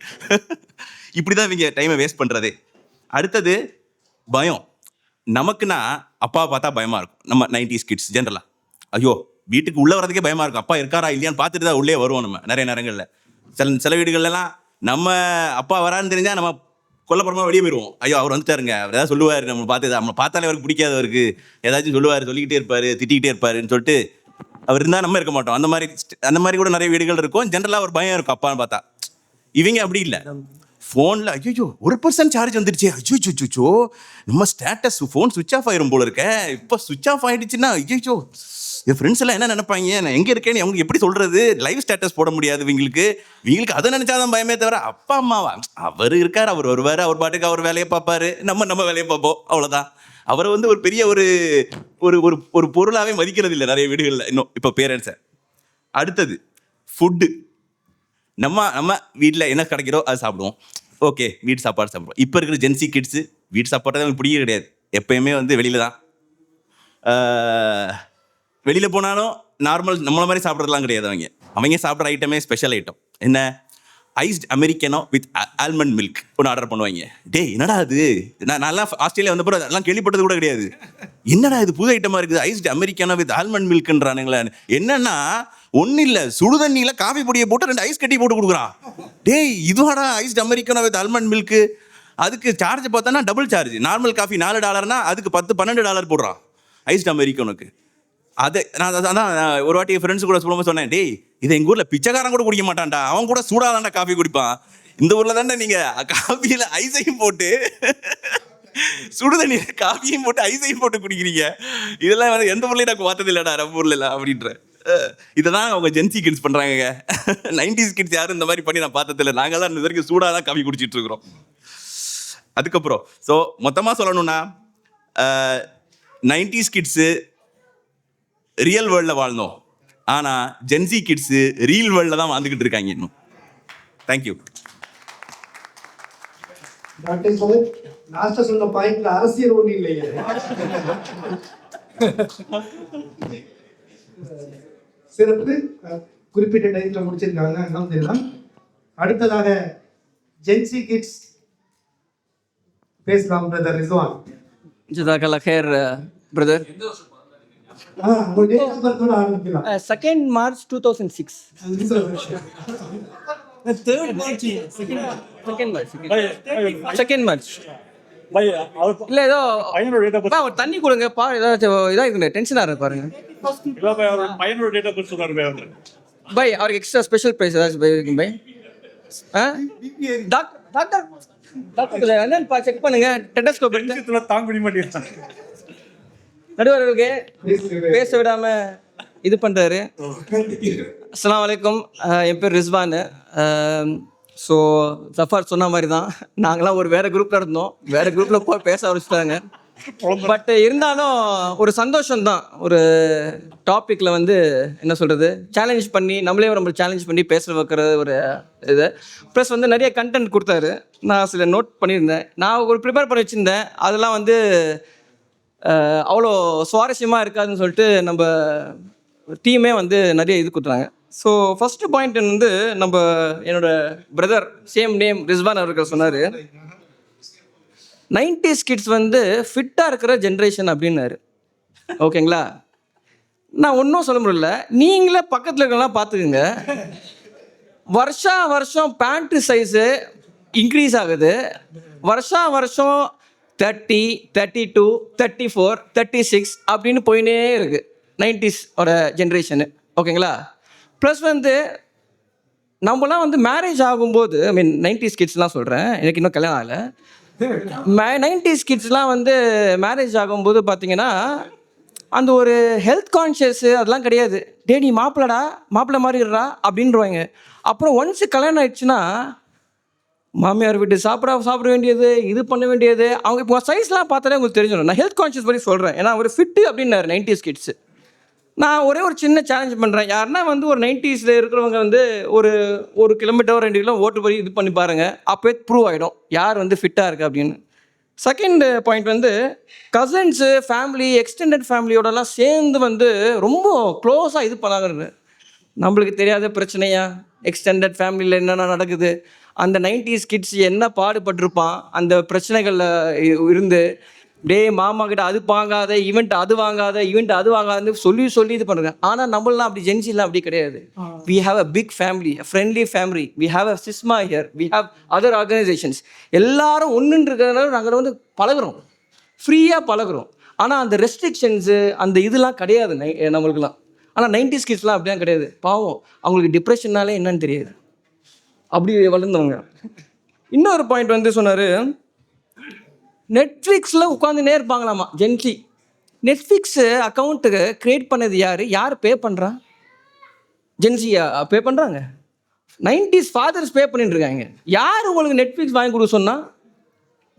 Speaker 4: இப்படி தான் இவங்க டைமை வேஸ்ட் பண்ணுறதே. அடுத்தது பயம். நமக்குன்னா அப்பாவை பார்த்தா பயமாக இருக்கும். நம்ம 90s கிட்ஸ் ஜென்ரலாக ஐயோ வீட்டுக்கு உள்ளே வரதுக்கே பயமாக இருக்கும். அப்பா இருக்காரா இல்லையான்னு பார்த்துட்டு தான் உள்ளே வருவோம். நம்ம நிறைய நேரங்களில் சில வீடுகள்லாம் நம்ம அப்பா வரான்னு தெரிஞ்சால் நம்ம கொல்லப்புறமா வெளியே போயிடுவோம். ஐயோ அவர் வந்துட்டாருங்க, அவர் ஏதாவது சொல்லுவார், நம்ம நம்ம பார்த்தாலே அவருக்கு பிடிக்காது, அவருக்கு ஏதாச்சும் சொல்லுவார், சொல்லிக்கிட்டே இருப்பார், திட்டிக்கிட்டே இருப்பாருன்னு சொல்லிட்டு அவர் இருந்தால் நம்ம இருக்க மாட்டோம். அந்த மாதிரி கூட நிறைய வீடுகள் இருக்கும். ஜென்ரலாக ஒரு பயம் இருக்கும் அப்பான்னு பார்த்தா. இவங்க அப்படி இல்லை. ஃபோனில் ஐயோ 1% சார்ஜ் வந்துடுச்சு, ஐயோ நம்ம ஸ்டேட்டஸ் ஃபோன் சுவிட்ச் ஆஃப் ஆயிரும் போல இருக்க, இப்போ சுவிட்ச் ஆஃப் ஆகிடுச்சுன்னா ஐயோ என் ஃப்ரெண்ட்ஸ் எல்லாம் என்ன நினைப்பாங்க, நான் எங்கே இருக்கேன்னு அவங்களுக்கு எப்படி சொல்கிறது, லைவ் ஸ்டேட்டஸ் போட முடியாது. இவங்களுக்கு அதை நினச்சாதான் பயமே தவிர அப்பா அம்மாவா, அவர் இருக்கார், அவர் வருவார், அவர் பாட்டுக்கு அவர் வேலையை பார்ப்பாரு, நம்ம வேலையை பார்ப்போம், அவ்வளோதான். அவரை வந்து ஒரு பெரிய ஒரு ஒரு ஒரு பொருளாகவே மதிக்கிறது இல்லை நிறைய வீடுகளில் இன்னும் இப்போ பேரண்ட்ஸை. அடுத்தது ஃபுட்டு. நம்ம வீட்டில் என்ன கிடைக்கிறோ அது சாப்பிடுவோம். ஓகே, வீட்டு சாப்பாடு சாப்பிடுவோம். இப்போ இருக்கிற ஜென்சி கிட்ஸு வீட்டு சாப்பாடு தான் பிடிக்கவே கிடையாது. எப்போயுமே வந்து வெளியில் தான். வெளியில் போனாலும் நார்மல் நம்மள மாதிரி சாப்பிட்றதுலாம் கிடையாது. அவங்க சாப்பிட்ற ஐட்டமே ஸ்பெஷல் ஐட்டம். என்ன, ஐஸ்ட் அமெரிக்கனோ வித் ஆல்மண்ட் மில்க் ஒன்று ஆர்டர் பண்ணுவாங்க. டேய் என்னடா அது, நான்லாம் ஆஸ்திரேலியா வந்தப்போ அதெல்லாம் கேள்விப்பட்டது கூட கிடையாது. என்னடா இது புது ஐட்டமாக இருக்குது, ஐஸ்ட் அமெரிக்கனோ வித் ஆல்மண்ட் மில்க்ன்றானுங்களே. என்னன்னா ஒன்றும் இல்லை, சுடுதண்ணியில் காஃபி பொடியை போட்டு 2 ஐஸ் கட்டி போட்டு கொடுக்குறான். டேய் இதுவாடா ஐஸ்ட் அமெரிக்கனோ வித் ஆல்மண்ட் மில்க்கு. அதுக்கு சார்ஜ் பார்த்தோன்னா டபுள் சார்ஜ். நார்மல் காஃபி $4 அதுக்கு $10-12 போடுறான் ஐஸ்ட் அமெரிக்கனுக்கு. நான் ஒரு வாட்டி ஃப்ரெண்ட்ஸ் கூட சொல்லும்போது சொன்னேன், டேய் இதை எங்கள் ஊரில் பிச்சைக்காரன் கூட குடிக்க மாட்டான்டா, அவன் கூட சூடாதான்டா காஃபி குடிப்பான். இந்த ஊரில் தானே நீங்கள் காஃபியில் ஐஸையும் போட்டு சுடுதண்ணியில் காஃபியும் போட்டு ஐஸையும் போட்டு குடிக்கிறீங்க. இதெல்லாம் வந்து எந்த ஊர்லேயும் நான் பார்த்தது இல்லைடா நம்ம ஊரில் இல்லை அப்படின்ற. இதை தான் அவங்க ஜென்சி கிட்ஸ் பண்ணுறாங்க. 90s கிட்ஸ் யாரும் இந்த மாதிரி பண்ணி நான் பார்த்ததில்லை. நாங்கள் தான் இந்த வரைக்கும் சூடாக தான் காஃபி குடிச்சிட்டு இருக்கிறோம். அதுக்கப்புறம் ஸோ மொத்தமாக சொல்லணும்னா 90s கிட்ஸு ரியல் வேர்ல்டில் வாழ்ந்தோம். ஆனால் ஜென்சி கிட்ஸு ரீல் வேர்ல்டில் தான் வாழ்ந்துக்கிட்டு இருக்காங்க இன்னும். தேங்க்யூ.
Speaker 1: டாக்டர் சார் லாஸ்ட்டாக சொன்ன பாயிண்ட்ல அரசியல் ஒன்றும் இல்லைங்க. சிறப்பு. குறிப்பிட்ட டைத்தில் முடிச்சிருக்காங்க. அல்ஹம்துலில்லாஹ். அடுத்ததாக ஜென்சி கிட்ஸ் பேசலாம் பிரதர் ரிஸ்வான்.
Speaker 3: ஜஸாக்கல்லா ஹைர் பிரதர்.
Speaker 1: உங்க டேட் ஆஃப் பர்த்தோட ஆரம்பிக்கலாம்.
Speaker 3: 2nd March 2006. செகண்ட் மார்ச்
Speaker 6: பை அவர்
Speaker 3: இல்ல ஏதோ
Speaker 6: பையனோட டேட் ஆஃப்
Speaker 3: பா, ஒரு தண்ணி கொடுங்க பா, ஏதாச்சும் இதா இருக்கு, டென்ஷனா இருக்கு பாருங்க.
Speaker 6: பர்த் பை அவர் பையனோட டேட் ஆஃப் பர்த் சொல்றாரு பை அவர்.
Speaker 3: பை அவருக்கு எக்ஸ்ட்ரா ஸ்பெஷல் பிரைஸ் ஏதாச்சும் பை இருக்கு பை. டாக்டர் என்னன்னு செக் பண்ணுங்க, டெண்டஸ்கோப் இருக்கு.
Speaker 6: இதுல தாங்க முடிய மாட்டேங்குது.
Speaker 3: நடுவர்களுக்கு பேச விடாம இது பண்றாரு. அஸ்ஸலாமு அலைக்கும். என் பேர் ரிஸ்வான். ஸோ ஜஃபார் சொன்ன மாதிரி தான், நாங்களாம் ஒரு வேற குரூப்ல இருந்தோம், வேற குரூப்ல போய் பேச ஆரம்பிச்சிட்டாங்க. பட் இருந்தாலும் ஒரு சந்தோஷம்தான், ஒரு டாப்பிக்ல வந்து என்ன சொல்றது, சேலஞ்ச் பண்ணி நம்மளே நம்ம சேலஞ்ச் பண்ணி பேச வைக்கிற ஒரு இது. ப்ளஸ் வந்து நிறைய கண்டென்ட் கொடுத்தாரு, நான் சில நோட் பண்ணியிருந்தேன், நான் ஒரு ப்ரிப்பேர் பண்ணி வச்சுருந்தேன். அதெல்லாம் வந்து அவ்வளோ சுவாரஸ்யமாக இருக்காதுன்னு சொல்லிட்டு நம்ம டீமே வந்து நிறைய இது கொடுத்துறாங்க. ஸோ ஃபஸ்ட்டு பாயிண்ட் வந்து நம்ம என்னோட பிரதர் சேம் நேம் ரிஸ்வான் அவர்கள் சொன்னார், 90s கிட்ஸ் வந்து ஃபிட்டாக இருக்கிற ஜென்ரேஷன் அப்படின்னாரு. ஓகேங்களா, நான் ஒன்றும் சொல்ல முடியல, நீங்களே பக்கத்தில் இருக்கலாம் பார்த்துக்குங்க. வருஷம் பேண்ட்ரி சைஸு இன்க்ரீஸ் ஆகுது, வருஷம் 30, 32, 34, 36 அப்படின்னு போயினே இருக்குது 90s ஜென்ரேஷனு. ஓகேங்களா, ப்ளஸ் வந்து நம்மலாம் வந்து மேரேஜ் ஆகும்போது, ஐ மீன் 90s கிட்ஸ்லாம் சொல்கிறேன், எனக்கு இன்னும் கல்யாணம் ஆகலை. 90s கிட்ஸ்லாம் வந்து மேரேஜ் ஆகும்போது பார்த்தீங்கன்னா அந்த ஒரு ஹெல்த் கான்ஷியஸு அதெல்லாம் கிடையாது. டே நீ மாப்பிள்ளை மாதிரி இருடா அப்படின்றவாங்க. அப்புறம் ஒன்ஸ் கல்யாணம் ஆயிடுச்சுன்னா மாமியார் வீட்டு சாப்பிட வேண்டியது, இது பண்ண வேண்டியது. அவங்க இப்போ சைஸ்லாம் பார்த்தாலே உங்களுக்கு தெரிஞ்சிடும். நான் ஹெல்த் கான்ஷியஸ் பற்றி சொல்கிறேன், ஏன்னா ஒரு ஃபிட்டு அப்படின்னாரு 90s கிட்ஸு. நான் ஒரே ஒரு சின்ன சேலஞ்ச் பண்ணுறேன், யாருன்னா வந்து ஒரு 90s இருக்கிறவங்க வந்து ஒரு கிலோமீட்டர் 2 கிலோ ஓட்டு போய் இது பண்ணி பாருங்கள், அப்போயே ப்ரூவ் ஆகிடும் யார் வந்து ஃபிட்டாக இருக்குது அப்படின்னு. செகண்ட் பாயிண்ட் வந்து கசின்ஸு, ஃபேமிலி, எக்ஸ்டெண்டட் ஃபேமிலியோடலாம் சேர்ந்து வந்து ரொம்ப க்ளோஸாக இது பண்ணாங்க. நம்மளுக்கு தெரியாத பிரச்சனையா, எக்ஸ்டெண்டட் ஃபேமிலியில் என்னென்ன நடக்குது, அந்த 90s கிட்ஸ் என்ன பாடுபட்டிருப்பான் அந்த பிரச்சனைகளில் இருந்து. டே மாமா கிட்ட அது வாங்காத, ஈவெண்ட் அது வாங்காதுன்னு சொல்லி இது பண்ணுறேன். ஆனால் நம்மளாம் அப்படி ஜென்சிலாம் அப்படி கிடையாது. We have a big family, a friendly family, we have a schism here, we have other organisations. எல்லாரும் ஒன்றுன்னு இருக்கிறதுனால நாங்கள் வந்து பழகுறோம், ஃப்ரீயாக பழகுறோம். ஆனால் அந்த ரெஸ்ட்ரிக்ஷன்ஸு அந்த இதெல்லாம் கிடையாது நம்மளுக்குலாம். ஆனால் 90s கிட்ஸ்லாம் அப்படிலாம் கிடையாது. பாவம், அவங்களுக்கு டிப்ரெஷன்னாலே என்னன்னு தெரியாது, அப்படி வளர்ந்தவங்க. இன்னொரு பாயிண்ட் வந்து சொன்னார், நெட்ஃப்ளிக்ஸில் உட்காந்துனே இருப்பாங்களாமா ஜென்சி. நெட்ஃப்ளிக்ஸு அக்கௌண்ட்டுக்கு க்ரியேட் பண்ணது யார் பே பண்ணுறா? ஜென்சியா பே பண்ணுறாங்க. 90s ஃபாதர்ஸ் பே பண்ணிட்டு இருக்காங்க. யார் உங்களுக்கு நெட்ஃப்ளிக்ஸ் வாங்கி கொடுக்க சொன்னால்?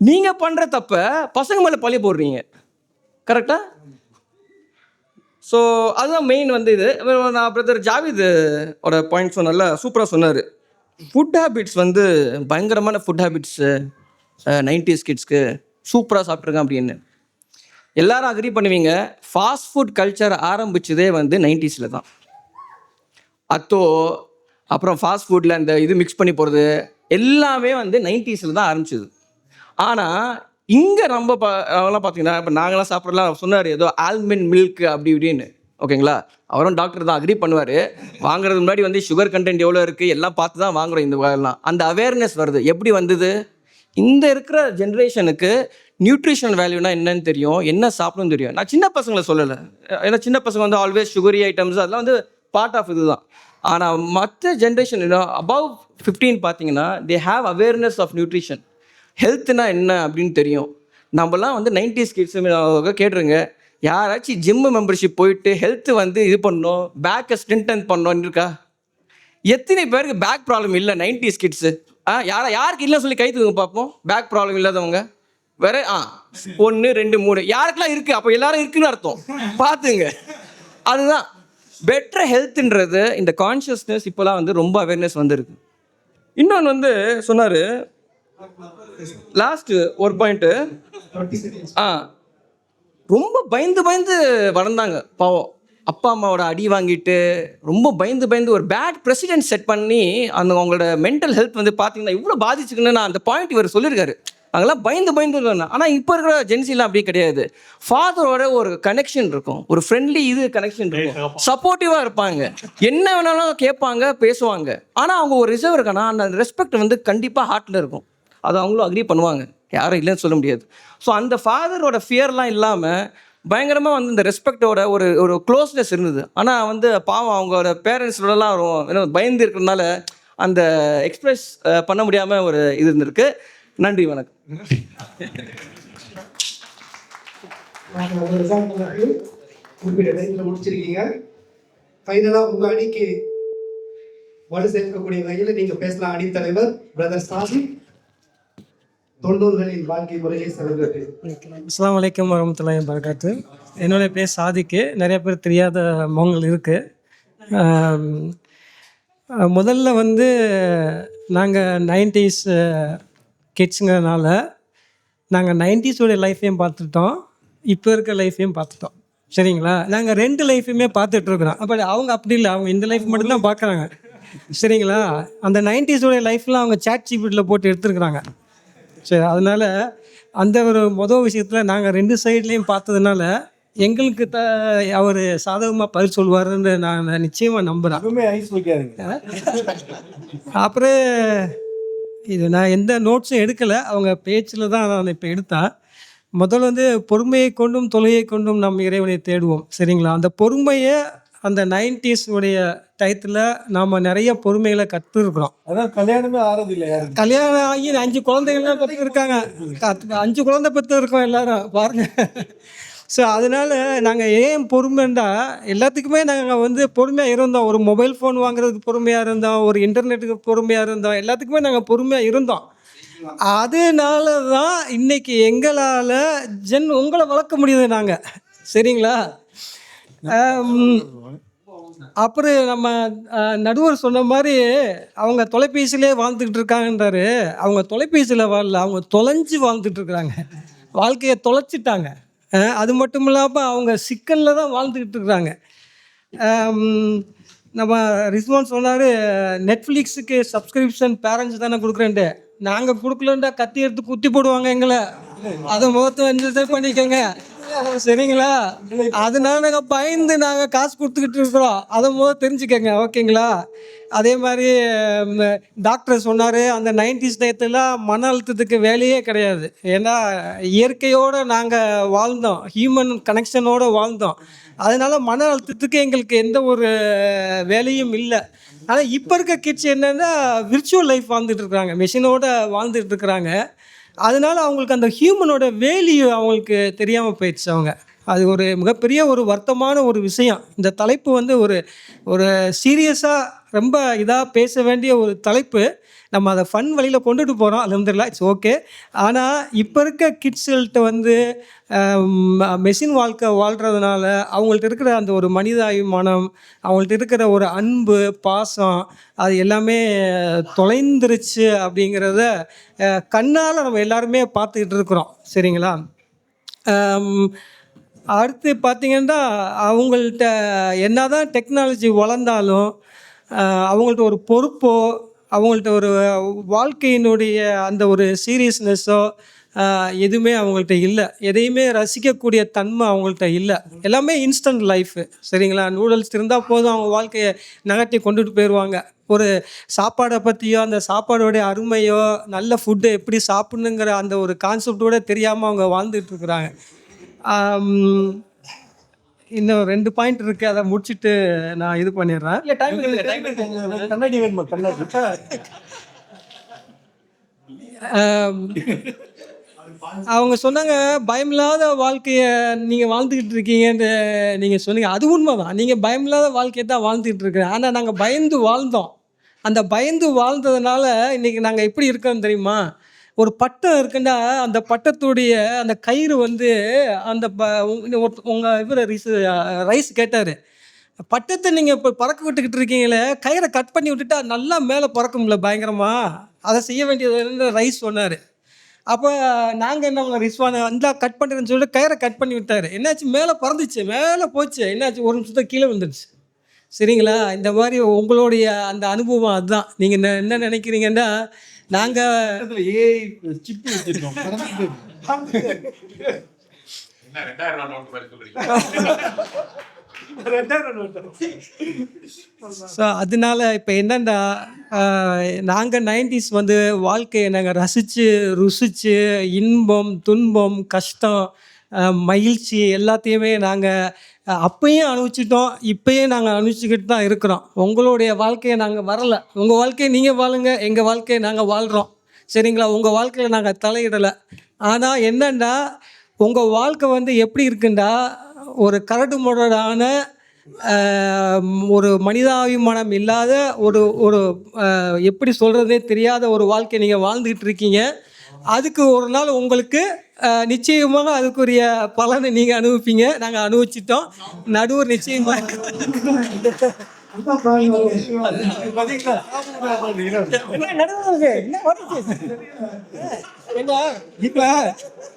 Speaker 3: நீங்கள் பண்ணுற தப்ப பசங்க மேலே பழி போடுறீங்க. கரெக்டாக? ஸோ அதுதான் மெயின் வந்து இது. நான் பிரதர் ஜாவித் பாயிண்ட் சொன்னால சூப்பராக சொன்னார். ஃபுட் ஹேபிட்ஸ் வந்து பயங்கரமான ஃபுட் ஹேபிட்ஸு 90s கிட்ஸ்க்கு சூப்பராக சாப்பிட்ருக்கேன் அப்படின்னு எல்லாரும் அக்ரி பண்ணுவீங்க. ஃபாஸ்ட் ஃபுட் கல்ச்சர் ஆரம்பிச்சதே வந்து 90s தான். அப்புறம் ஃபாஸ்ட் ஃபுட்டில் அந்த இது மிக்ஸ் பண்ணி போகிறது எல்லாமே வந்து 90s தான் ஆரம்பிச்சிது. ஆனால் இங்கே நம்ம அவங்களாம் பார்த்தீங்கன்னா, இப்போ நாங்களாம் சாப்பிட்றலாம் சொன்னார், ஏதோ ஆல்மண்ட் மில்க் அப்படி இப்படின்னு. ஓகேங்களா, அவரும் டாக்டர் தான் அக்ரி பண்ணுவார். வாங்குறதுக்கு முன்னாடி வந்து சுகர் கண்டென்ட் எவ்வளோ இருக்குது எல்லாம் பார்த்து தான் வாங்குகிறோம். இந்த எல்லாம் அந்த அவேர்னஸ் வருது. எப்படி வந்தது? இந்த இருக்கிற ஜென்ரேஷனுக்கு நியூட்ரிஷனல் வேல்யூனா என்னன்னு தெரியும், என்ன சாப்பிடணும்னு தெரியும். நான் சின்ன பசங்களை சொல்லலை, ஏன்னா சின்ன பசங்க வந்து ஆல்வேஸ் சுகரி ஐட்டம்ஸ் அதெல்லாம் வந்து பார்ட் ஆஃப் இது தான். ஆனால் மற்ற ஜென்ரேஷன் அபவ் 15 பார்த்தீங்கன்னா they have awareness of nutrition. ஹெல்த்னா என்ன அப்படின்னு தெரியும். நம்மலாம் வந்து 90s கிட்ஸ் கேட்டுருங்க, யாராச்சும் ஜிம்மு மெம்பர்ஷிப் போயிட்டு ஹெல்த்து வந்து இது பண்ணணும், பேக்கை ஸ்ட்ரென்தன் பண்ணணும்னு இருக்கா? எத்தனை பேருக்கு பேக் ப்ராப்ளம் இல்லை 90s கிட்ஸு? யாருக்கு இல்லைன்னு சொல்லி கை தூங்க பார்ப்போம். பேக் ப்ராப்ளம் இல்லாதவங்க வேற 1 2 3 யாருக்கெல்லாம் இருக்குது? அப்போ எல்லாரும் இருக்குன்னு அர்த்தம். பார்த்துங்க, அதுதான் பெட்டர் ஹெல்த்துன்றது. இந்த கான்ஷியஸ்னஸ் இப்போலாம் வந்து ரொம்ப அவேர்னஸ் வந்துருக்கு. இன்னொன்று வந்து சொன்னார் லாஸ்ட்டு ஒரு பாயிண்ட்டு, ரொம்ப பயந்து வளர்ந்தாங்க பாவம். அப்பா அம்மாவோட அடி வாங்கிட்டு ரொம்ப பயந்து ஒரு பேட் ப்ரெசிடென்ட் செட் பண்ணி அந்த அவங்களோட மென்டல் ஹெல்த் வந்து பார்த்தீங்கன்னா இவ்வளோ பாதிச்சுக்குன்னு நான் அந்த பாயிண்ட் இவர் சொல்லியிருக்காரு. அங்கெல்லாம் பயந்து வரணும். ஆனால் இப்போ இருக்கிற ஜென்சிலாம் அப்படியே கிடையாது. ஃபாதரோட ஒரு கனெக்ஷன் இருக்கும், ஒரு ஃப்ரெண்ட்லி கனெக்ஷன் இருக்கும், சப்போர்ட்டிவாக இருப்பாங்க, என்ன வேணாலும் கேட்பாங்க, பேசுவாங்க. ஆனால் அவங்க ஒரு ரிசர்வ் இருக்கானா, அந்த ரெஸ்பெக்ட் வந்து கண்டிப்பாக ஹார்ட்டில் இருக்கும். அது அவங்களும் அக்ரி பண்ணுவாங்க, யாரும் இல்லைன்னு சொல்ல முடியாது. ஸோ அந்த ஃபாதரோட ஃபியர்லாம் இல்லாமல் பயங்கரமாக வந்து இந்த ரெஸ்பெக்டோட ஒரு க்ளோஸ்னஸ் இருந்தது. ஆனால் வந்து பாவம் அவங்களோட பேரண்ட்ஸோடலாம் பயந்து இருக்கிறதுனால அந்த எக்ஸ்பிரஸ் பண்ண முடியாமல் ஒரு இது இருந்திருக்கு. நன்றி, வணக்கம்.
Speaker 1: குறிப்பிட்ட டைத்தில் முடிச்சிருக்கீங்க. ஃபைனலாக உங்கள் அணிக்கு வலு சேர்க்கக்கூடிய வகையில் நீங்கள் பேசலாம். அணி தலைவர் பிரதர் சாதி 90களின் வாழ்க்கை முறையை செல்வது.
Speaker 7: அஸ்ஸலாமு அலைக்கும் வரஹ்மத்துல்லாஹி வபரகாத்து. என்னுடைய பேர் சாதிக்கு. நிறைய பேர் தெரியாத முகங்கள் இருக்குது. முதல்ல வந்து நாங்கள் 90s கிட்ஸுங்கிறதுனால நாங்கள் 90s லைஃப்பையும் பார்த்துட்டோம், இப்போ இருக்க லைஃப்பையும் பார்த்துட்டோம். சரிங்களா? நாங்கள் 2 லைஃப்பையுமே பார்த்துட்ருக்குறோம். அப்போ அவங்க அப்படி இல்லை, அவங்க இந்த லைஃப் மட்டும்தான் பார்க்குறாங்க. சரிங்களா? அந்த 90s லைஃப்லாம் அவங்க சாட் ஜிபிடியில் போட்டு எடுத்துருக்குறாங்க. சரி, அதனால் அந்த ஒரு விஷயத்தில் நாங்கள் 2 சைட்லேயும் பார்த்ததுனால எங்களுக்கு அவர் சாதகமாக பதில் சொல்வாருன்னு நான் நிச்சயமாக நம்புகிறேன்.
Speaker 5: ஐஸ் வைக்காதுங்க.
Speaker 7: அப்புறம் இது நான் எந்த நோட்ஸும் எடுக்கலை, அவங்க பேச்சில் தான் நான் இப்போ எடுத்தேன். முதல்ல வந்து பொறுமையை கொண்டும் தொழுகையை கொண்டும் நம் இறைவனை தேடுவோம். சரிங்களா? அந்த பொறுமையை அந்த 90s டயத்தில் நாம் நிறைய பொறுமைகளை கற்றுருக்குறோம்.
Speaker 5: அதான் கல்யாணமே ஆறது இல்லை.
Speaker 7: கல்யாணம் ஆகி 5 குழந்தைகள்லாம் பெற்று இருக்காங்க. 5 குழந்தை பெற்று இருக்கோம் எல்லாரும் பாருங்கள். ஸோ அதனால் நாங்கள் ஏன் பொறுமைண்டா, எல்லாத்துக்குமே நாங்கள் வந்து பொறுமையாக இருந்தோம். ஒரு மொபைல் ஃபோன் வாங்குறதுக்கு பொறுமையாக இருந்தோம், ஒரு இன்டர்நெட்டுக்கு பொறுமையாக இருந்தோம், எல்லாத்துக்குமே நாங்கள் பொறுமையாக இருந்தோம். அதனால தான் இன்றைக்கி எங்களால் உங்களை வளர்க்க முடியுது நாங்கள். சரிங்களா? அப்புறம் நம்ம நடுவர் சொன்ன மாதிரி அவங்க தொலைபேசியிலே வாழ்ந்துக்கிட்டு இருக்காங்கன்றாரு. அவங்க தொலைபேசியில் வாழல, அவங்க தொலைஞ்சு வாழ்ந்துட்டு இருக்கிறாங்க, வாழ்க்கையை தொலைச்சிட்டாங்க. அது மட்டும் இல்லாமல் அவங்க சிக்கலில் தான் வாழ்ந்துக்கிட்டு இருக்கிறாங்க. நம்ம ரிஸ்வான் சொன்னார், நெட்ஃப்ளிக்ஸுக்கு சப்ஸ்கிரிப்ஷன் பேரண்ட்ஸ் தானே கொடுக்குறேன்ட்டு. நாங்கள் கொடுக்கலண்டா கத்தி எடுத்து குத்தி போடுவாங்க எங்களை. அதை முகத்தை என்ஜாய் பண்ணிக்கோங்க. சரிங்களா? அதனால நாங்கள் பயந்து நாங்கள் காசு கொடுத்துக்கிட்டு இருக்கிறோம், அதை முதல் தெரிஞ்சுக்கோங்க. ஓகேங்களா? அதே மாதிரி டாக்டர் சொன்னார், அந்த 90s டயத்துலாம் மன அழுத்தத்துக்கு வேலையே கிடையாது. ஏன்னா இயற்கையோடு நாங்கள் வாழ்ந்தோம், ஹியூமன் கனெக்ஷனோடு வாழ்ந்தோம். அதனால் மன அழுத்தத்துக்கு எங்களுக்கு எந்த ஒரு வேலையும் இல்லை. ஆனால் இப்போ இருக்க கிட்ஸ் என்னென்னா விர்ச்சுவல் லைஃப் வாழ்ந்துட்டு இருக்கிறாங்க, மெஷினோடு வாழ்ந்துட்டு இருக்கிறாங்க. அதனால் அவங்களுக்கு அந்த ஹியூமனோட வேல்யூ அவங்களுக்கு தெரியாமல் போயிடுச்சு. அவங்க அது ஒரு மிகப்பெரிய ஒரு வருத்தமான ஒரு விஷயம். இந்த தலைப்பு வந்து ஒரு சீரியஸாக ரொம்ப இதாக பேச வேண்டிய ஒரு தலைப்பு. நம்ம அதை ஃபன் வழியில் கொண்டுட்டு போகிறோம், அல்ஹம்துலில்லாஹ், இட்ஸ் ஓகே. ஆனால் இப்போ இருக்க கிட்ஸ்கள்கிட்ட வந்து மெஷின் வாழ்க்கை வாழ்கிறதுனால அவங்கள்ட்ட இருக்கிற அந்த ஒரு மனிதாபிமானம், அவங்கள்ட்ட இருக்கிற ஒரு அன்பு பாசம், அது எல்லாமே தொலைந்துருச்சு அப்படிங்கிறத கண்ணால் நம்ம எல்லாருமே பார்த்துக்கிட்டு இருக்கிறோம். சரிங்களா? அடுத்து பார்த்திங்கன்னா, அவங்கள்ட்ட என்ன தான் டெக்னாலஜி வளர்ந்தாலும் அவங்கள்ட்ட ஒரு பொறுப்போ, அவங்கள்ட்ட ஒரு வாழ்க்கையினுடைய அந்த ஒரு சீரியஸ்னஸோ எதுவுமே அவங்கள்ட்ட இல்லை. எதையுமே ரசிக்கக்கூடிய தன்மை அவங்கள்ட்ட இல்லை. எல்லாமே இன்ஸ்டன்ட் லைஃபு. சரிங்களா? நூடுல்ஸ் இருந்தால் போதும், அவங்க வாழ்க்கையை நகர்த்தி கொண்டுட்டு போயிடுவாங்க. ஒரு சாப்பாடை பற்றியோ, அந்த சாப்பாடோடைய அருமையோ, நல்ல ஃபுட்டு எப்படி சாப்பிட்ணுங்கிற அந்த ஒரு கான்செப்டோடு தெரியாமல் அவங்க வாழ்ந்துட்டுருக்குறாங்க. இன்னும் 2 பாயிண்ட் இருக்குது, அதை முடிச்சுட்டு நான் இது பண்ணிடுறேன்.
Speaker 5: கண்ணாடி வேணுமா? கண்ணாடி.
Speaker 7: அவங்க சொன்னாங்க, பயமில்லாத வாழ்க்கையை நீங்கள் வாழ்ந்துக்கிட்டு இருக்கீங்கன்னு நீங்கள் சொன்னீங்க. அது உண்மை தான், நீங்கள் பயமில்லாத வாழ்க்கையை தான் வாழ்ந்துக்கிட்டு இருக்கிறேன். ஆனால் நாங்கள் பயந்து வாழ்ந்தோம். அந்த பயந்து வாழ்ந்ததுனால இன்றைக்கி நாங்கள் எப்படி இருக்கோம் தெரியுமா? ஒரு பட்டம் இருக்குன்னா, அந்த பட்டத்துடைய அந்த கயிறு வந்து அந்த உங்கள் இவர் ரைஸ் கேட்டார், பட்டத்தை நீங்கள் இப்போ பறக்க விட்டுக்கிட்டு இருக்கீங்களே, கயிறை கட் பண்ணி விட்டுட்டா நல்லா மேலே பறக்கும்ல பயங்கரமாக, அதை செய்ய வேண்டியது ரைஸ் சொன்னார். அப்போ நாங்கள் என்ன பண்ணோம், ரிஸ்வானை வந்தா கட் பண்ணுறேன்னு சொல்லிட்டு கயிறை கட் பண்ணி விட்டார். என்னாச்சு, மேலே பறந்துச்சு, மேலே போச்சு. என்னாச்சு, ஒரு நிமிஷத்தை கீழே வந்துடுச்சு. சரிங்களா? இந்த மாதிரி உங்களுடைய அந்த அனுபவம் அதுதான். நீங்கள் என்ன நினைக்கிறீங்கன்னா, நாங்கள்
Speaker 5: ஏஐ சிப்பு வச்சிருக்கோம்.
Speaker 7: ஸோ அதனால இப்போ என்னென்னா நாங்கள் 90s வந்து வாழ்க்கையை நாங்கள் ருசித்து இன்பம் துன்பம் கஷ்டம் மகிழ்ச்சி எல்லாத்தையுமே நாங்கள் அப்பயும் அனுபவிச்சிட்டோம், இப்பயும் நாங்கள் அனுபவிச்சுக்கிட்டு தான் இருக்கிறோம். உங்களுடைய வாழ்க்கையை நாங்கள் வரலை, உங்கள் வாழ்க்கையை நீங்கள் வாழுங்க, எங்கள் வாழ்க்கையை நாங்கள் வாழ்கிறோம். சரிங்களா? உங்கள் வாழ்க்கையில் நாங்கள் தலையிடலை. ஆனால் என்னென்னா உங்கள் வாழ்க்கை வந்து எப்படி இருக்குண்டா ஒரு கரடு முரடான ஒரு மனிதாபிமானம் இல்லாத ஒரு எப்படி சொல்கிறதே தெரியாத ஒரு வாழ்க்கை நீங்கள் வாழ்ந்துக்கிட்டு இருக்கீங்க. அதுக்கு ஒரு நாள் உங்களுக்கு நிச்சயமாக அதுக்குரிய பலனை நீங்கள் அனுபவிப்பீங்க. நாங்கள் அனுபவிச்சிட்டோம். நடுவர் நிச்சயமாக இப்போ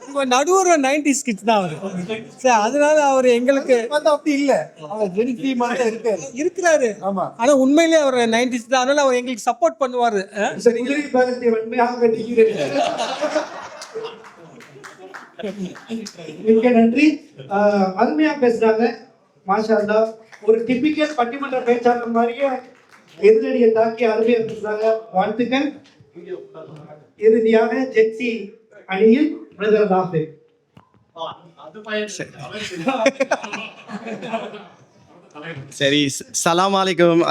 Speaker 7: உங்கள் நடுவர் 90s கிட்ஸ் தான் அவர். சரி, அதனால அவர் எங்களுக்கு
Speaker 5: அப்படி இல்லை, அவர் ஜென்சி மாதிரி இருக்காரு.
Speaker 7: இருக்கிறாரு.
Speaker 5: ஆமாம்,
Speaker 7: ஆனால் உண்மையிலேயே அவர் 90s தான். அதனால அவர் எங்களுக்கு சப்போர்ட் பண்ணுவார்.
Speaker 1: மிக்க நன்றி. அருமையா பேசுறாங்க. மாஷா அல்லாஹ். ஒரு டிபிக்கல் பட்டிமன்ற பேச்சாளர் மாதிரியே எதிரடியை தாக்கி அருமையா பேசுறாங்க. வாழ்த்துக்கள். இறுதியாக ஜென்சி அணியில் பிரதர் ராஃபே.
Speaker 8: சரி, சலாம் அலைக்கும்.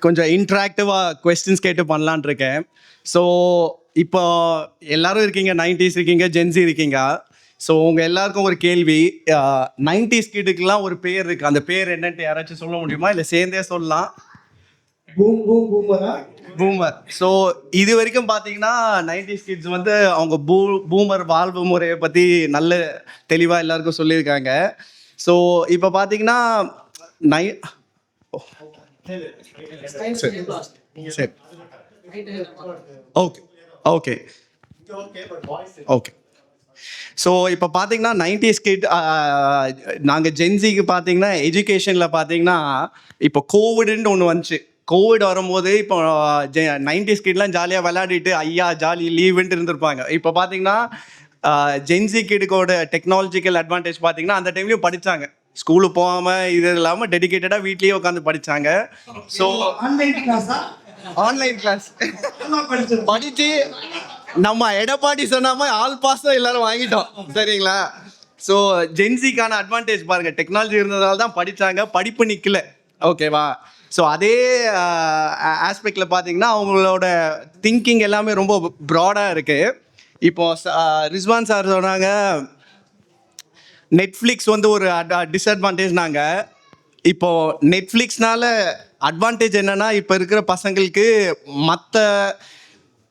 Speaker 8: கொஞ்சம் இன்ட்ராக்டிவாக கொஸ்டின்ஸ் கேட்டு பண்ணலான் இருக்கேன். ஸோ இப்போ எல்லாரும் இருக்கீங்க, 90s இருக்கீங்க, ஜென்சி இருக்கீங்க. ஸோ உங்கள் எல்லாருக்கும் ஒரு கேள்வி. 90s கிட்டுக்கெலாம் ஒரு பேர் இருக்குது, அந்த பேர் என்னன்ட்டு யாராச்சும் சொல்ல முடியுமா? இல்லை சேர்ந்தே சொல்லலாம். பூமர். ஸோ இது வரைக்கும் பார்த்தீங்கன்னா 90s கிட்ஸ் வந்து அவங்க பூமர் வாழ்வு முறையை பற்றி நல்ல தெளிவாக எல்லாருக்கும் சொல்லியிருக்காங்க. ஸோ இப்போ பார்த்தீங்கன்னா சரி ஓகே ஓகே ஓகே. ஸோ இப்போ பார்த்தீங்கன்னா 90s கிட் நாங்கள் ஜென்சிக்கு பார்த்தீங்கன்னா எஜுகேஷனில் பார்த்தீங்கன்னா இப்போ கோவிடுன்னு ஒன்று வந்துச்சு. கோவிட் வரும்போது இப்போ 90s கிட்லாம் ஜாலியாக விளையாடிட்டு ஐயா ஜாலி லீவுன்ட்டு இருந்திருப்பாங்க. இப்போ பார்த்தீங்கன்னா ஜென்சி கிட்டுக்கோட டெக்னாலஜிக்கல் அட்வான்டேஜ் பார்த்தீங்கன்னா அந்த டைம்லேயும் படித்தாங்க. ஸ்கூலுக்கு போகாமல் இது இல்லாமல் டெடிக்கேட்டடாக வீட்லேயே உட்காந்து படித்தாங்க. ஸோ ஆன்லைன் கிளாஸ் படித்து நம்ம எடப்பாடி சொன்னாமல் ஆல் பாஸ் தான் எல்லோரும் வாங்கிட்டோம். சரிங்களா? ஸோ ஜென்சிக்கான அட்வான்டேஜ் பாருங்கள், டெக்னாலஜி இருந்ததால தான் படித்தாங்க, படிப்பு நிற்கல. ஓகேவா? ஸோ அதே ஆஸ்பெக்டில் பார்த்தீங்கன்னா அவங்களோட திங்கிங் எல்லாமே ரொம்ப ப்ராடாக இருக்குது. இப்போது ரிஸ்வான் சார் சொன்னாங்க நெட்ஃப்ளிக்ஸ் வந்து ஒரு டிஸ்அட்வான்டேஜ். இப்போது நெட்ஃப்ளிக்ஸ்னால அட்வான்டேஜ் என்னென்னா இப்போ இருக்கிற பசங்களுக்கு மற்ற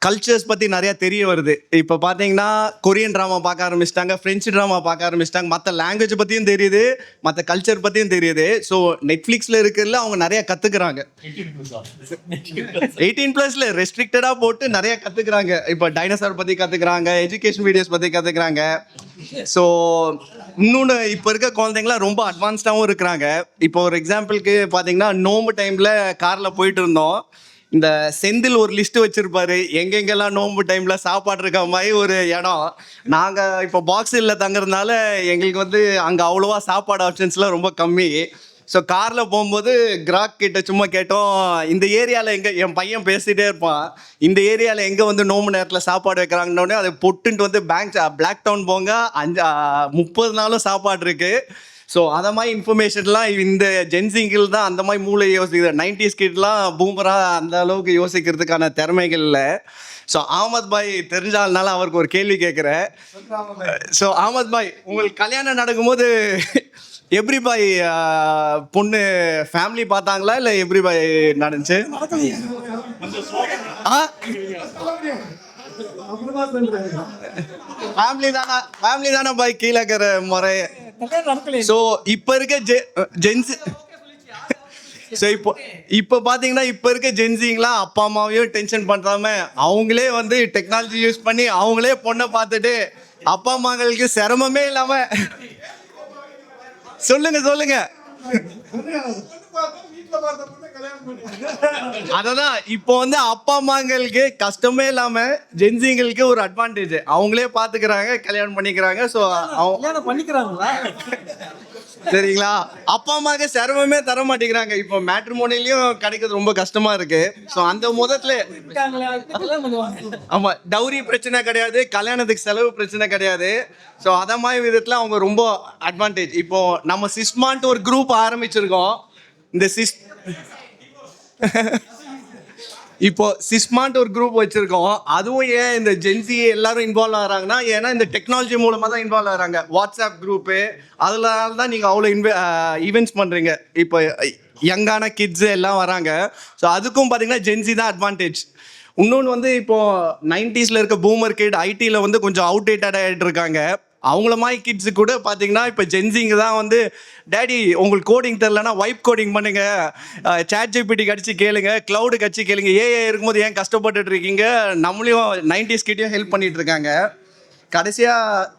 Speaker 8: கல்ச்சர்ஸ் பற்றி நிறையா தெரிய வருது. இப்போ பார்த்தீங்கன்னா கொரியன் ட்ராமா பார்க்க ஆரம்பிச்சிட்டாங்க, ஃப்ரெஞ்சு ட்ராமா பார்க்க ஆரம்பிச்சிட்டாங்க, மற்ற லாங்குவேஜ் பற்றியும் தெரியுது, மற்ற கல்ச்சர் பற்றியும் தெரியுது. ஸோ நெட்ஃப்ளிக்ஸில் இருக்கிறதுல அவங்க நிறையா கற்றுக்குறாங்க. 18+ ரெஸ்ட்ரிக்டடாக போட்டு நிறையா கற்றுக்குறாங்க. இப்போ டைனோசார் பற்றி கற்றுக்குறாங்க, எஜுகேஷன் வீடியோஸ் பற்றி கற்றுக்குறாங்க. ஸோ இன்னொன்று இப்போ இருக்க குழந்தைங்களாம் ரொம்ப அட்வான்ஸ்டாகவும் இருக்கிறாங்க. இப்போ ஒரு எக்ஸாம்பிளுக்கு பார்த்தீங்கன்னா நோம்பு டைமில் காரில் போயிட்டு இருந்தோம். இந்த செந்தில் ஒரு லிஸ்ட்டு வச்சுருப்பாரு, எங்கெங்கெல்லாம் நோம்பு டைமில் சாப்பாடு இருக்க மாதிரி ஒரு இடம். நாங்கள் இப்போ பாக்ஸில் தங்குறதுனால எங்களுக்கு வந்து அங்கே அவ்வளோவா சாப்பாடு ஆப்ஷன்ஸ்லாம் ரொம்ப கம்மி. ஸோ காரில் போகும்போது கிராக் கிட்ட சும்மா கேட்டோம், இந்த ஏரியாவில் எங்கே, என் பையன் பேசிகிட்டே இருப்பான், இந்த ஏரியாவில் எங்கே வந்து நோம்பு நேரத்தில் சாப்பாடு வைக்கிறாங்கன்னொடனே அதை பொட்டுன்ட்டு வந்து பிளாக் டவுன் போங்க, 30 நாளும் சாப்பாடு இருக்குது. ஸோ அதை மாதிரி இன்ஃபர்மேஷன்லாம் இந்த ஜென்சிங்கில் தான் அந்த மாதிரி மூளை யோசிக்குது. 90s கிட்லாம் பூமராக அந்த அளவுக்கு யோசிக்கிறதுக்கான திறமைகள் இல்லை. ஸோ அஹமத் பாய் தெரிஞ்சாலனால அவருக்கு ஒரு கேள்வி கேட்குறேன். ஸோ அஹமத் பாய், உங்களுக்கு கல்யாணம் நடக்கும்போது எப்படி பாய் பொண்ணு ஃபேமிலி பார்த்தாங்களா இல்லை எப்படி பாய் நடந்துச்சு? ஃபேமிலி தானே பாய் கீழே இருக்கிற முறை. ஸோ இப்போ இருக்க ஜென்சி ஸோ இப்போ பார்த்தீங்கன்னா இப்போ இருக்க ஜென்சிங்கெலாம் அப்பா அம்மாவையும் டென்ஷன் பண்ணுறாம அவங்களே வந்து டெக்னாலஜி யூஸ் பண்ணி அவங்களே பொண்ணை பார்த்துட்டு அப்பா அம்மாங்களுக்கு சிரமமே இல்லாமல் சொல்லுங்க அததான் இப்போ வந்து அப்பா அம்மாங்களுக்கு கஷ்டமே இல்லாம ஜென்சிங்களுக்கு ஒரு அட்வான்டேஜ், அவங்களே பாத்துக்கிறாங்க, கல்யாணம் பண்ணிக்கிறாங்க. ஸோ
Speaker 7: பண்ணிக்கிறாங்களா?
Speaker 8: சரிங்களா, அப்பா அம்மாவுக்கு சிரமமே தர மாட்டேங்கிறாங்க. இப்போ மேட்ரிமோனிலையும் கிடைக்கிறது ரொம்ப கஷ்டமா இருக்கு. ஸோ அந்த முதத்துல ஆமா, டவுரி பிரச்சனை கிடையாது, கல்யாணத்துக்கு செலவு பிரச்சனை கிடையாது. ஸோ அத மாதிரி விதத்துல அவங்க ரொம்ப அட்வான்டேஜ். இப்போ நம்ம சிஸ்மான்ட்டு ஒரு குரூப் ஆரம்பிச்சிருக்கோம். இந்த இப்போ சிஸ்மான்ட்டு ஒரு குரூப் வச்சிருக்கோம். அதுவும் ஏன் இந்த ஜென்சி எல்லாரும் இன்வால்வ் ஆகிறாங்கன்னா, ஏன்னா இந்த டெக்னாலஜி மூலமாக தான் இன்வால்வ் ஆகிறாங்க. வாட்ஸ்அப் குரூப்பு, அதில் தான் நீங்கள் அவ்வளோ ஈவெண்ட்ஸ் பண்ணுறீங்க. இப்போ யங்கான கிட்ஸு எல்லாம் வராங்க. ஸோ அதுக்கும் பார்த்தீங்கன்னா ஜென்சி தான் அட்வான்டேஜ். இன்னொன்று வந்து இப்போது 90s இருக்க பூமர் கிட் ஐடியில் வந்து கொஞ்சம் அவுடேட்டட் ஆகிட்டு இருக்காங்க. அவங்கள மாதிரி கிட்ஸு கூட பார்த்தீங்கன்னா இப்போ ஜென்சிங்க தான் வந்து, டேடி உங்களுக்கு கோடிங் தெரிலனா வைப் கோடிங் பண்ணுங்க, சாட் ஜிபிடி கடிச்சு கேளுங்க, க்ளவுடு கடிச்சு கேளுங்க, ஏஐ இருக்கும்போது ஏன் கஷ்டப்பட்டுட்டு இருக்கீங்க, நம்மளையும் 90s கிட்டையும் ஹெல்ப் பண்ணிட்டு இருக்காங்க. கடைசியாக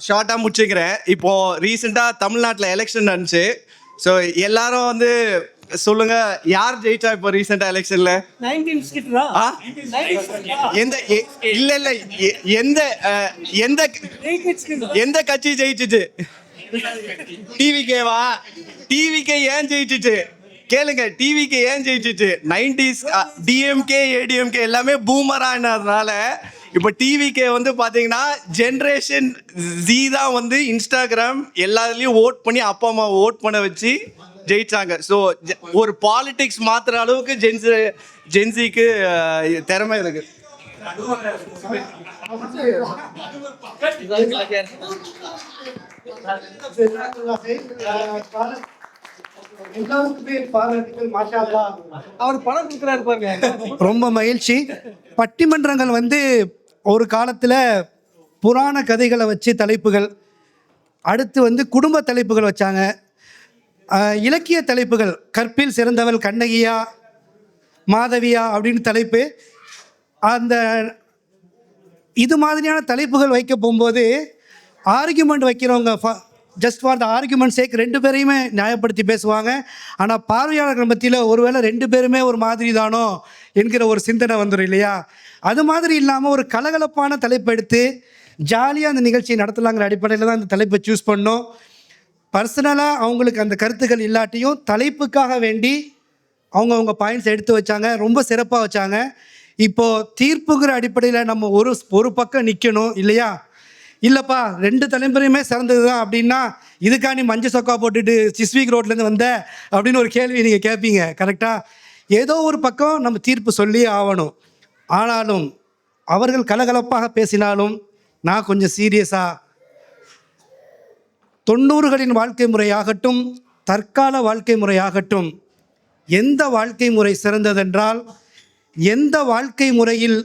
Speaker 8: ஷார்ட்டாக முடிச்சுக்கிறேன். இப்போது ரீசெண்டாக தமிழ்நாட்டில் எலெக்ஷன் நடந்துச்சு. ஸோ எல்லாரும் வந்து சொல்லுங்க, யார் ஜெயிச்சா இப்போ ரீசெண்டா எலெக்ஷன்ல? எந்த இல்ல இல்ல எந்த எந்த எந்த கட்சி ஜெயிச்சுச்சு? டிவிகேவா? டிவிகே ஏன் ஜெயிச்சுச்சு கேளுங்க. டிவிகே ஏன் ஜெயிச்சுச்சு? 90s டிஎம்கே ஏடிஎம்கே எல்லாமே பூமரானதுனால இப்போ டிவிகே வந்து பார்த்தீங்கன்னா ஜென்ரேஷன் ஜி தான் வந்து இன்ஸ்டாகிராம் எல்லாத்துலேயும் ஓட் பண்ணி அப்பா அம்மா ஓட் பண்ண வச்சு ஜெயிச்சாங்க. ஸோ ஒரு பாலிடிக்ஸ் மாற்றுற அளவுக்கு ஜென்சிக்கு திறமை இருக்கு.
Speaker 7: அவர் பணம் கொடுக்குறாரு பாருங்க.
Speaker 1: ரொம்ப மகிழ்ச்சி. பட்டிமன்றங்கள் வந்து ஒரு காலத்தில் புராண கதைகளை வச்சு தலைப்புகள், அடுத்து வந்து குடும்ப தலைப்புகள் வச்சாங்க. இலக்கிய தலைப்புகள், கற்பில் சிறந்தவள் கண்ணகியா மாதவியா அப்படின்னு தலைப்பு. அந்த இது மாதிரியான தலைப்புகள் வைக்க போகும்போது ஆர்கியூமெண்ட் வைக்கிறவங்க just for the argument sake ரெண்டு பேரையுமே நியாயப்படுத்தி பேசுவாங்க. ஆனால் பார்வையாளர்கள் மத்தியில் ஒருவேளை ரெண்டு பேருமே ஒரு மாதிரி தானோ என்கிற ஒரு சிந்தனை வந்துடும் இல்லையா? அது மாதிரி இல்லாமல் ஒரு கலகலப்பான தலைப்பை எடுத்து ஜாலியாக அந்த நிகழ்ச்சியை நடத்தலாங்கிற அடிப்படையில் தான் அந்த தலைப்பை சூஸ் பண்ணோம். பர்சனலாக அவங்களுக்கு அந்த கருத்துக்கள் இல்லாட்டியும் தலைப்புக்காக வேண்டி அவங்க பாயிண்ட்ஸ் எடுத்து வச்சாங்க, ரொம்ப சிறப்பாக வச்சாங்க. இப்போது தீர்ப்புங்கிற அடிப்படையில் நம்ம ஒரு பக்கம் நிற்கணும் இல்லையா? இல்லைப்பா ரெண்டு தலைமுறையுமே சிறந்தது தான் அப்படின்னா இதுக்கா நீ மஞ்சள் சொக்கா போட்டுட்டு சிஸ்விக் ரோட்லேருந்து வந்த அப்படின்னு ஒரு கேள்வி நீங்கள் கேட்பீங்க. கரெக்டாக ஏதோ ஒரு பக்கம் நம்ம தீர்ப்பு சொல்லி ஆகணும். ஆனாலும் அவர்கள் கலகலப்பாக பேசினாலும் நான் கொஞ்சம் சீரியஸாக 90களின் வாழ்க்கை முறையாகட்டும் தற்கால வாழ்க்கை முறையாகட்டும், எந்த வாழ்க்கை முறை சிறந்ததென்றால் எந்த வாழ்க்கை முறையில்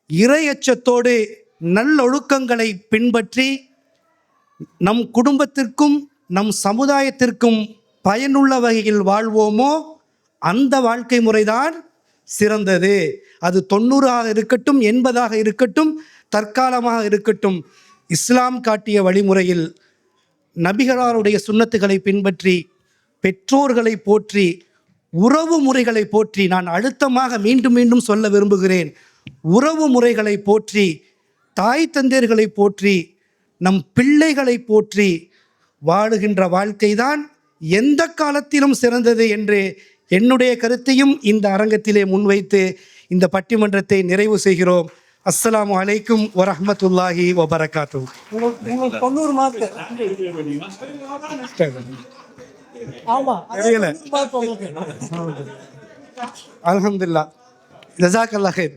Speaker 1: இறையச்சத்தோடு நல்லொழுக்கங்களை பின்பற்றி நம் குடும்பத்திற்கும் நம் சமுதாயத்திற்கும் பயனுள்ள வகையில் வாழ்வோமோ அந்த வாழ்க்கை முறைதான் சிறந்தது. அது 90ஆக இருக்கட்டும் 80ஆக இருக்கட்டும் தற்காலமாக இருக்கட்டும், இஸ்லாம் காட்டிய வழிமுறையில் நபிகளாருடைய சுன்னத்துகளை பின்பற்றி பெற்றோர்களை போற்றி உறவு முறைகளை போற்றி, நான் அழுத்தமாக மீண்டும் மீண்டும் சொல்ல விரும்புகிறேன், உறவு முறைகளை போற்றி தாய் தந்தையர்களை போற்றி நம் பிள்ளைகளை போற்றி வாழுகின்ற வாழ்க்கைதான் எந்த காலத்திலும் சிறந்தது என்று என்னுடைய கருத்தையும் இந்த அரங்கத்திலே முன்வைத்து இந்த பட்டிமன்றத்தை நிறைவு செய்கிறோம். அஸ்ஸலாமு அலைக்கும் வரஹ்மத்துல்லாஹி வபரகாத்துஹு.
Speaker 7: 90 மார்க். ஆமா,
Speaker 1: அல்ஹம்துலில்லாஹ். ஜஸாக்கல்லாஹ் ஹைர்.